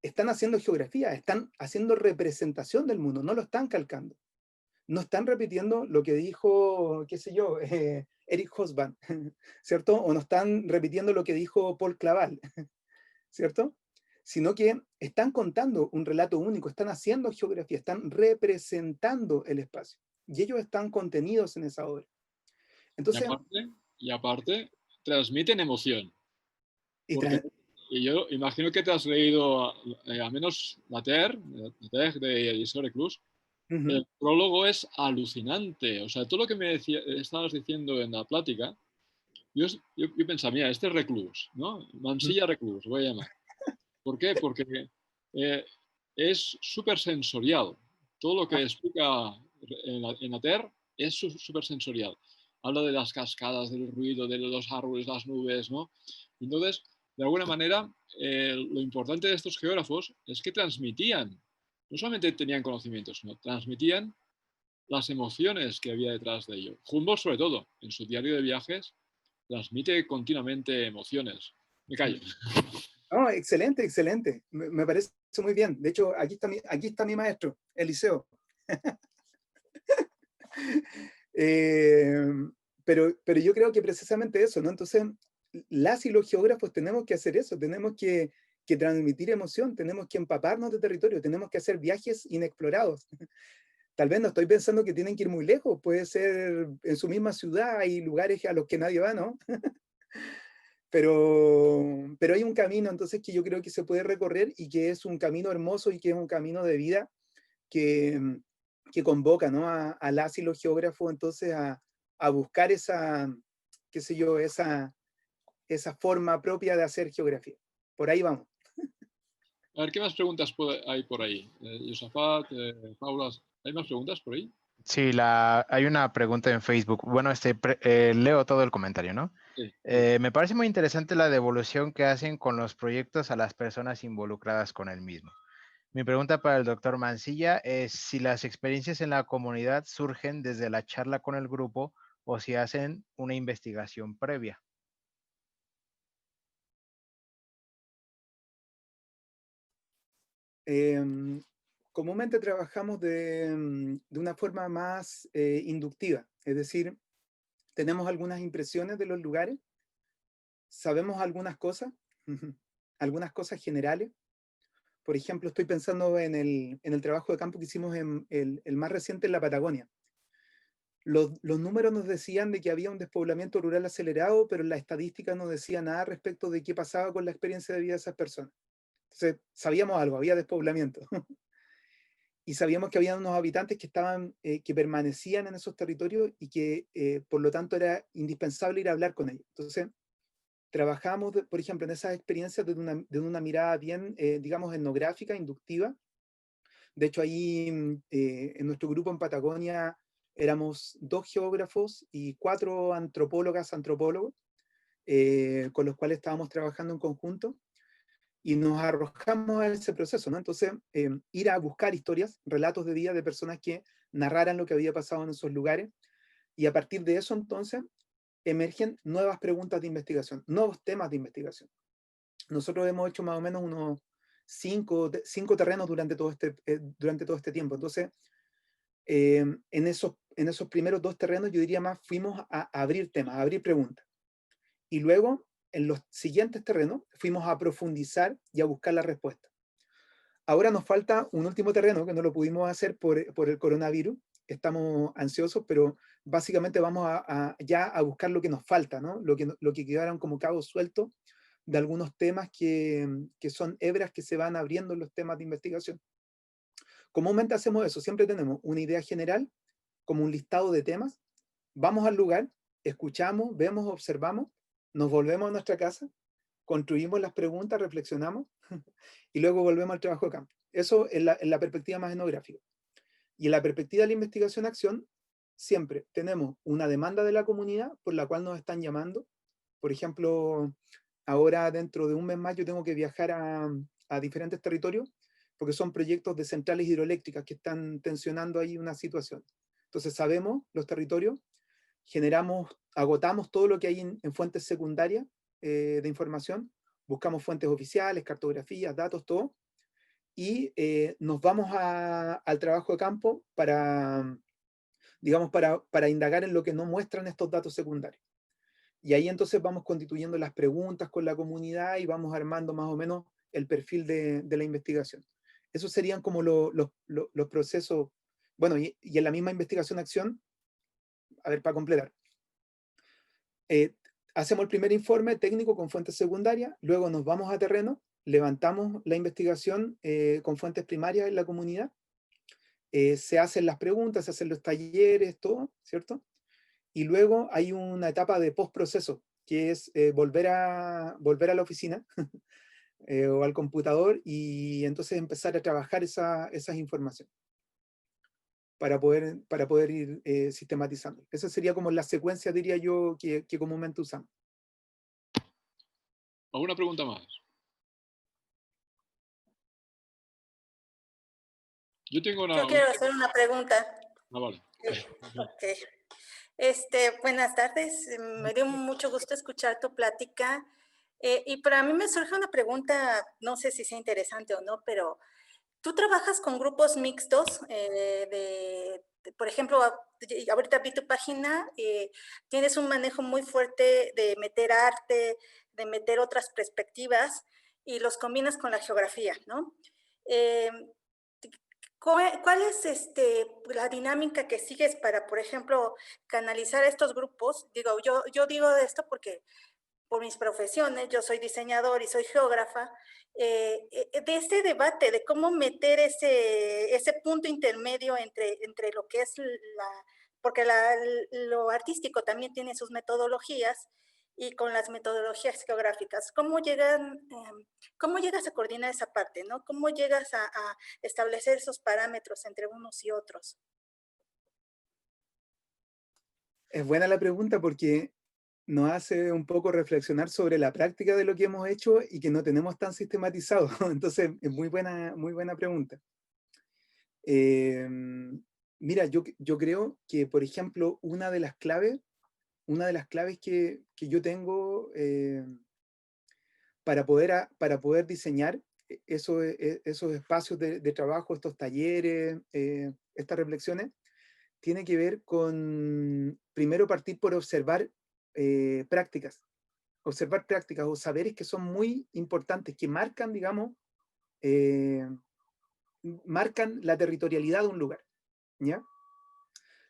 Están haciendo geografía, están haciendo representación del mundo, no lo están calcando. No están repitiendo lo que dijo, qué sé yo, Eric Hobsbawm, ¿cierto? O no están repitiendo lo que dijo Paul Claval, ¿cierto? Sino que están contando un relato único, están haciendo geografía, están representando el espacio. Y ellos están contenidos en esa obra. Entonces, Y aparte, transmiten emoción. y Porque yo imagino que te has leído al menos la TER de Eliseo Reclus. El prólogo es alucinante. O sea, todo lo que estabas diciendo en la plática, yo pensaba, mira, este es Reclus, ¿no? Mansilla Reclus, voy a llamar. ¿Por qué? Porque es súper sensorial. Todo lo que explica en la TER es súper sensorial. Habla de las cascadas, del ruido, de los árboles, las nubes, ¿no? Entonces, de alguna manera, lo importante de estos geógrafos es que transmitían, no solamente tenían conocimientos, sino transmitían las emociones que había detrás de ello. Humboldt, sobre todo, en su diario de viajes, transmite continuamente emociones. Me callo. No, excelente, excelente. Me parece muy bien. De hecho, aquí está mi maestro, Eliseo. Pero yo creo que precisamente eso, ¿no? Entonces, las y los geógrafos tenemos que hacer eso, tenemos que transmitir emoción, tenemos que empaparnos de territorio, tenemos que hacer viajes inexplorados. Tal vez no estoy pensando que tienen que ir muy lejos, puede ser en su misma ciudad, hay lugares a los que nadie va, ¿no? Pero hay un camino entonces que yo creo que se puede recorrer y que es un camino hermoso y que es un camino de vida que convoca, ¿no? a las y los geógrafos entonces a buscar esa, qué sé yo, esa forma propia de hacer geografía. Por ahí vamos. A ver, ¿qué más preguntas hay por ahí? Josafat, Paula, ¿hay más preguntas por ahí? Sí, hay una pregunta en Facebook. Bueno, leo todo el comentario, ¿no? Sí. Me parece muy interesante la devolución que hacen con los proyectos a las personas involucradas con el mismo. Mi pregunta para el doctor Mansilla es si las experiencias en la comunidad surgen desde la charla con el grupo o si hacen una investigación previa. Comúnmente trabajamos de una forma más inductiva, es decir, tenemos algunas impresiones de los lugares, sabemos algunas cosas generales. Por ejemplo, estoy pensando en el trabajo de campo que hicimos el más reciente en la Patagonia. Los números nos decían de que había un despoblamiento rural acelerado, pero la estadística no decía nada respecto de qué pasaba con la experiencia de vida de esas personas. Entonces, sabíamos algo, había despoblamiento. Y sabíamos que había unos habitantes que permanecían en esos territorios y que, por lo tanto, era indispensable ir a hablar con ellos. Entonces, trabajamos, por ejemplo, en esas experiencias de una mirada bien, digamos, etnográfica, inductiva. De hecho, ahí en nuestro grupo en Patagonia éramos 2 geógrafos y 4 antropólogos, con los cuales estábamos trabajando en conjunto y nos arrojamos a ese proceso, ¿no? Entonces, ir a buscar historias, relatos de vida de personas que narraran lo que había pasado en esos lugares y a partir de eso, entonces, emergen nuevas preguntas de investigación, nuevos temas de investigación. Nosotros hemos hecho más o menos unos 5 terrenos durante todo este tiempo. Entonces, en esos primeros 2 terrenos, yo diría más, fuimos a abrir temas, a abrir preguntas. Y luego, en los siguientes terrenos, fuimos a profundizar y a buscar la respuesta. Ahora nos falta un último terreno que no lo pudimos hacer por el coronavirus. Estamos ansiosos, pero básicamente vamos ya a buscar lo que nos falta, ¿no? Lo que quedaron como cabos sueltos de algunos temas que son hebras que se van abriendo en los temas de investigación. Comúnmente hacemos eso, siempre tenemos una idea general, como un listado de temas, vamos al lugar, escuchamos, vemos, observamos, nos volvemos a nuestra casa, construimos las preguntas, reflexionamos y luego volvemos al trabajo de campo. Eso en la perspectiva más etnográfica. Y en la perspectiva de la investigación-acción, siempre tenemos una demanda de la comunidad por la cual nos están llamando. Por ejemplo, ahora dentro de un mes más yo tengo que viajar a diferentes territorios porque son proyectos de centrales hidroeléctricas que están tensionando ahí una situación. Entonces sabemos los territorios, agotamos todo lo que hay en fuentes secundarias de información, buscamos fuentes oficiales, cartografías, datos, todo, y nos vamos al trabajo de campo para, digamos, para indagar en lo que no muestran estos datos secundarios. Y ahí entonces vamos constituyendo las preguntas con la comunidad y vamos armando más o menos el perfil de la investigación. Esos serían como los procesos, bueno, y en la misma investigación-acción, a ver, para completar. Hacemos el primer informe técnico con fuentes secundarias, luego nos vamos a terreno, levantamos la investigación con fuentes primarias en la comunidad, se hacen las preguntas, se hacen los talleres, todo, ¿cierto? Y luego hay una etapa de postproceso, que es volver a la oficina o al computador y entonces empezar a trabajar esas informaciones para poder ir sistematizando. Esa sería como la secuencia, diría yo, que comúnmente usamos. ¿Alguna pregunta más? Yo tengo una... Yo quiero hacer una pregunta. Ah, vale. Okay. Buenas tardes, me dio mucho gusto escuchar tu plática y para mí me surge una pregunta, no sé si sea interesante o no, pero ¿tú trabajas con grupos mixtos? Por ejemplo, ahorita vi tu página, tienes un manejo muy fuerte de meter arte, de meter otras perspectivas y los combinas con la geografía, ¿no? ¿Cuál es la dinámica que sigues para, por ejemplo, canalizar estos grupos? Digo, yo digo esto porque por mis profesiones, yo soy diseñador y soy geógrafa, de este debate de cómo meter ese punto intermedio entre lo que es porque lo artístico también tiene sus metodologías y con las metodologías geográficas, ¿cómo llegas a coordinar esa parte, ¿no? ¿Cómo llegas a establecer esos parámetros entre unos y otros? Es buena la pregunta porque nos hace un poco reflexionar sobre la práctica de lo que hemos hecho y que no tenemos tan sistematizado. Entonces, es muy buena pregunta. Mira, yo creo que, por ejemplo, una de las claves que yo tengo para poder diseñar esos espacios de trabajo, estos talleres, estas reflexiones, tiene que ver con, primero, partir por observar prácticas o saberes que son muy importantes, que marcan, digamos, marcan la territorialidad de un lugar, ¿ya?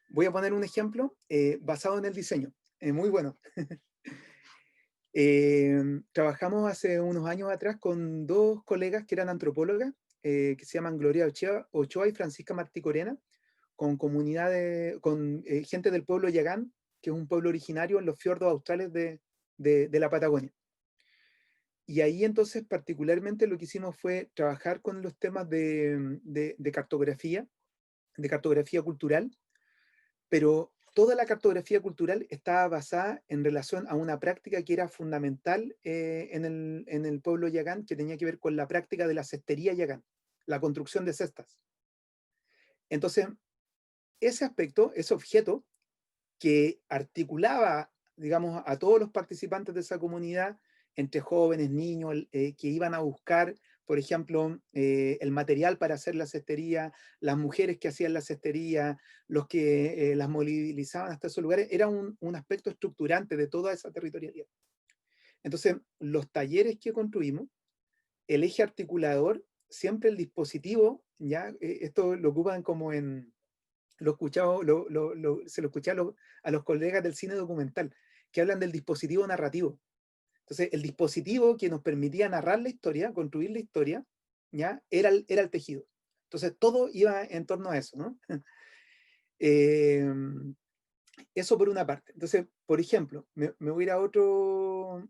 Voy a poner un ejemplo basado en el diseño, muy bueno. Trabajamos hace unos años atrás con dos colegas que eran antropólogas, que se llaman Gloria Ochoa y Francisca Martí Corena, con comunidades, con gente del pueblo Yagán, que es un pueblo originario en los fiordos australes de la Patagonia. Y ahí entonces particularmente lo que hicimos fue trabajar con los temas de cartografía cultural, pero toda la cartografía cultural estaba basada en relación a una práctica que era fundamental en el pueblo Yagán, que tenía que ver con la práctica de la cestería Yagán, la construcción de cestas. Entonces, ese aspecto, ese objeto que articulaba, digamos, a todos los participantes de esa comunidad, entre jóvenes, niños, que iban a buscar, por ejemplo, el material para hacer la cestería, las mujeres que hacían la cestería, los que las movilizaban hasta esos lugares, era un aspecto estructurante de toda esa territorialidad. Entonces, los talleres que construimos, el eje articulador, siempre el dispositivo, ya esto lo ocupan como en... se lo escuché a los colegas del cine documental, que hablan del dispositivo narrativo. Entonces, el dispositivo que nos permitía narrar la historia, construir la historia, ¿ya? Era el tejido. Entonces, todo iba en torno a eso, ¿no? Eso por una parte. Entonces, por ejemplo, me voy a ir a otro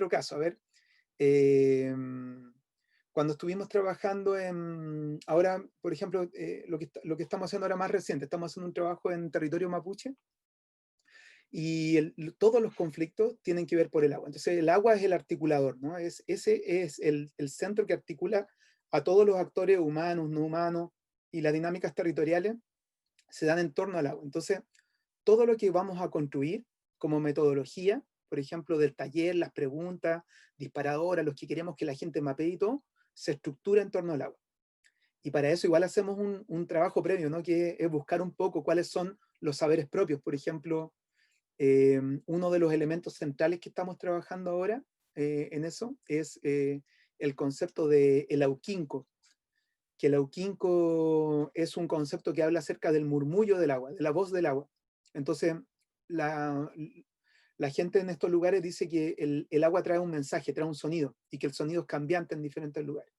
caso. A ver, cuando estuvimos trabajando ahora, por ejemplo, lo que estamos haciendo ahora más reciente, estamos haciendo un trabajo en territorio mapuche, y todos los conflictos tienen que ver por el agua. Entonces el agua es el articulador, ¿no? Ese es el centro que articula a todos los actores humanos, no humanos, y las dinámicas territoriales se dan en torno al agua. Entonces todo lo que vamos a construir como metodología por ejemplo, del taller, las preguntas, disparadoras, los que queremos que la gente mapee y todo, se estructura en torno al agua. Y para eso igual hacemos un trabajo previo, ¿no? Que es buscar un poco cuáles son los saberes propios. Por ejemplo, uno de los elementos centrales que estamos trabajando ahora en eso es el concepto de el auquinco, que el auquinco es un concepto que habla acerca del murmullo del agua, de la voz del agua. Entonces, la gente en estos lugares dice que el agua trae un mensaje, trae un sonido, y que el sonido es cambiante en diferentes lugares.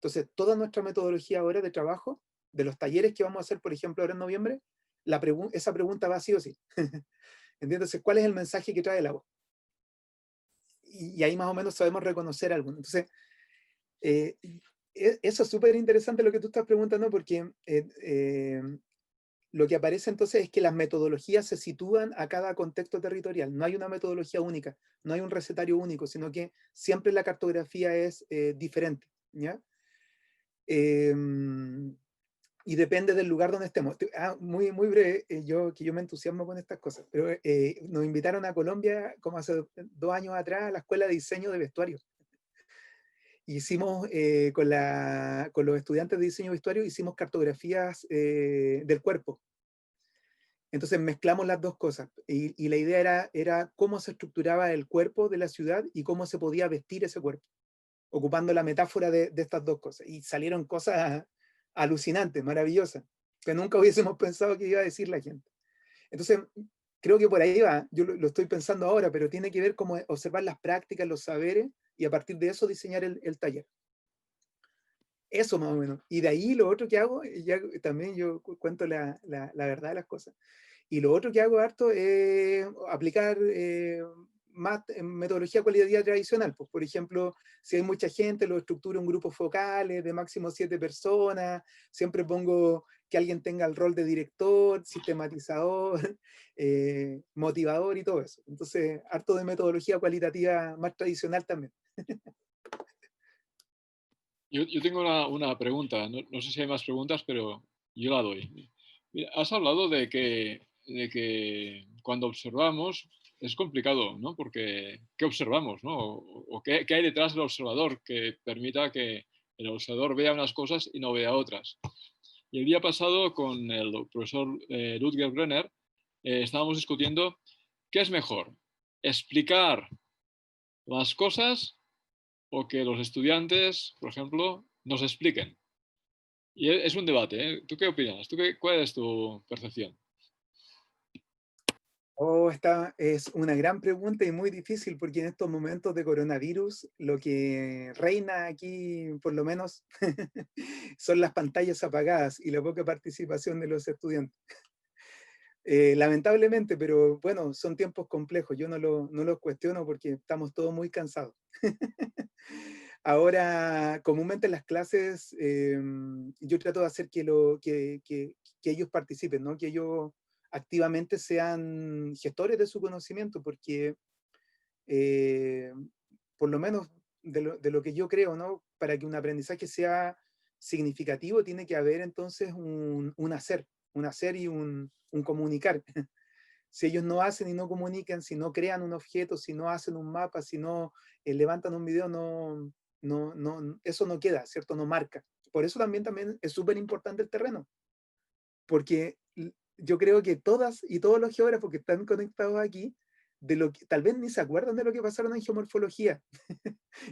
Entonces, toda nuestra metodología ahora de trabajo, de los talleres que vamos a hacer, por ejemplo, ahora en noviembre, esa pregunta va sí o sí. Entonces, ¿cuál es el mensaje que trae el agua? Y ahí más o menos sabemos reconocer algo. Entonces, eso es súper interesante lo que tú estás preguntando, porque lo que aparece entonces es que las metodologías se sitúan a cada contexto territorial. No hay una metodología única, no hay un recetario único, sino que siempre la cartografía es diferente, ¿ya? Y depende del lugar donde estemos. Muy, muy breve, que yo me entusiasmo con estas cosas, pero nos invitaron a Colombia como hace 2 años atrás a la Escuela de Diseño de Vestuario. Hicimos con los estudiantes de diseño de vestuario, hicimos cartografías del cuerpo. Entonces mezclamos las dos cosas y la idea era cómo se estructuraba el cuerpo de la ciudad y cómo se podía vestir ese cuerpo, ocupando la metáfora de estas dos cosas. Y salieron cosas alucinantes, maravillosas, que nunca hubiésemos pensado que iba a decir la gente. Entonces, creo que por ahí va, yo lo estoy pensando ahora, pero tiene que ver cómo observar las prácticas, los saberes, y a partir de eso diseñar el taller. Eso más o menos. Y de ahí lo otro que hago, ya también yo cuento la verdad de las cosas. Y lo otro que hago harto es aplicar más metodología cualitativa tradicional. Pues, por ejemplo, si hay mucha gente, lo estructuro en grupos focales de máximo 7 personas. Siempre pongo que alguien tenga el rol de director, sistematizador, motivador y todo eso. Entonces, harto de metodología cualitativa más tradicional también. Yo tengo una pregunta, no sé si hay más preguntas, pero yo la doy. Mira, has hablado de que cuando observamos es complicado, ¿no? Porque ¿qué observamos, no? O qué hay detrás del observador que permita que el observador vea unas cosas y no vea otras. Y el día pasado con el profesor Rutger Brenner estábamos discutiendo qué es mejor, explicar las cosas o que los estudiantes, por ejemplo, nos expliquen. Y es un debate, ¿eh? ¿Tú qué opinas? ¿Cuál es tu percepción? Esta es una gran pregunta y muy difícil, porque en estos momentos de coronavirus lo que reina aquí, por lo menos, son las pantallas apagadas y la poca participación de los estudiantes. Lamentablemente, pero bueno, son tiempos complejos, yo no los cuestiono porque estamos todos muy cansados. Ahora, comúnmente en las clases, yo trato de hacer que ellos participen, ¿no? Que ellos activamente sean gestores de su conocimiento, porque por lo menos de lo que yo creo, ¿no? Para que un aprendizaje sea significativo, tiene que haber entonces un hacer y un comunicar. Si ellos no hacen y no comunican, si no crean un objeto, si no hacen un mapa, si no levantan un video, eso no queda, ¿cierto? No marca. Por eso también es súper importante el terreno, porque yo creo que todas y todos los geógrafos que están conectados aquí, tal vez ni se acuerdan de lo que pasaron en geomorfología,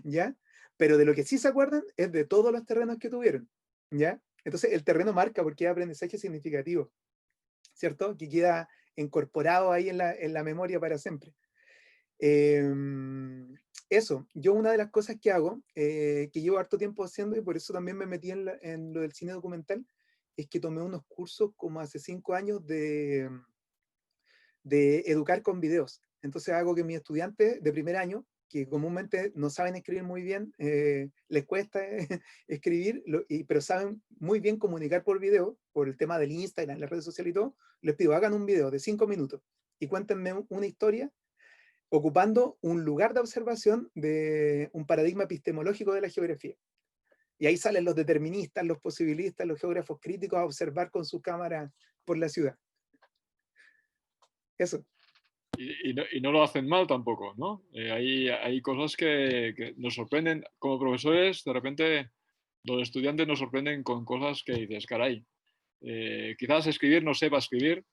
¿ya? Pero de lo que sí se acuerdan es de todos los terrenos que tuvieron, ¿ya? Entonces el terreno marca porque es aprendizaje significativo, ¿cierto? Que queda incorporado ahí en la memoria para siempre. Eso, yo una de las cosas que hago, que llevo harto tiempo haciendo y por eso también me metí en lo del cine documental, es que tomé unos cursos como hace 5 años de educar con videos. Entonces hago que mis estudiantes de primer año, que comúnmente no saben escribir muy bien, les cuesta escribir, pero saben muy bien comunicar por video, por el tema del Instagram, las redes sociales y todo, les pido, hagan un video de 5 minutos y cuéntenme una historia ocupando un lugar de observación de un paradigma epistemológico de la geografía. Y ahí salen los deterministas, los posibilistas, los geógrafos críticos a observar con su cámara por la ciudad. Eso. y no lo hacen mal tampoco, ¿no? Hay cosas que nos sorprenden. Como profesores, de repente los estudiantes nos sorprenden con cosas que dices, caray, quizás escribir no sepa escribir,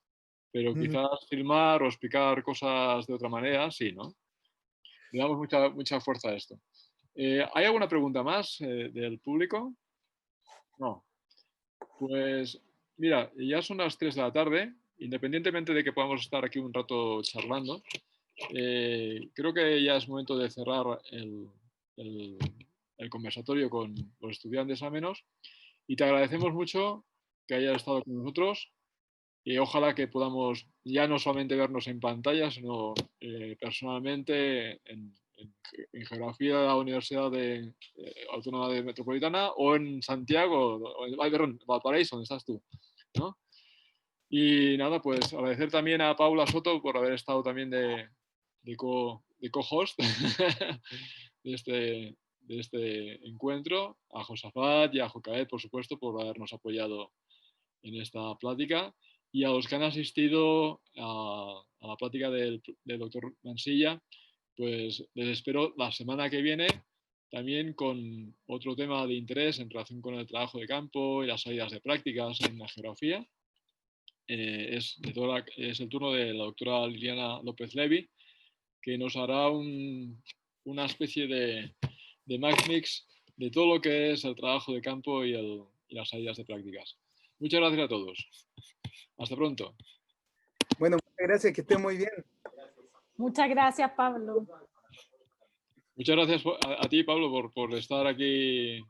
pero quizás filmar o explicar cosas de otra manera, sí, ¿no? Le damos mucha fuerza a esto. ¿Hay alguna pregunta más del público? No. Pues mira, ya son las 3 de la tarde, independientemente de que podamos estar aquí un rato charlando, creo que ya es momento de cerrar el conversatorio con los estudiantes al menos, y te agradecemos mucho que hayas estado con nosotros y ojalá que podamos ya no solamente vernos en pantalla, sino personalmente en geografía de la Universidad Autónoma de Metropolitana o en Santiago, perdón, Valparaíso, donde estás tú, ¿no? Y nada, pues agradecer también a Paula Soto por haber estado también de co-host de este encuentro, a Josafat y a Jocaet, por supuesto, por habernos apoyado en esta plática, y a los que han asistido a la plática del doctor Mansilla, pues les espero la semana que viene también con otro tema de interés en relación con el trabajo de campo y las salidas de prácticas en la geografía. Es el turno de la doctora Liliana López Levi, que nos hará una especie de Max Mix de todo lo que es el trabajo de campo y las salidas de prácticas. Muchas gracias a todos. Hasta pronto. Bueno, muchas gracias, que estén muy bien. Muchas gracias, Pablo. Muchas gracias a ti, Pablo, por estar aquí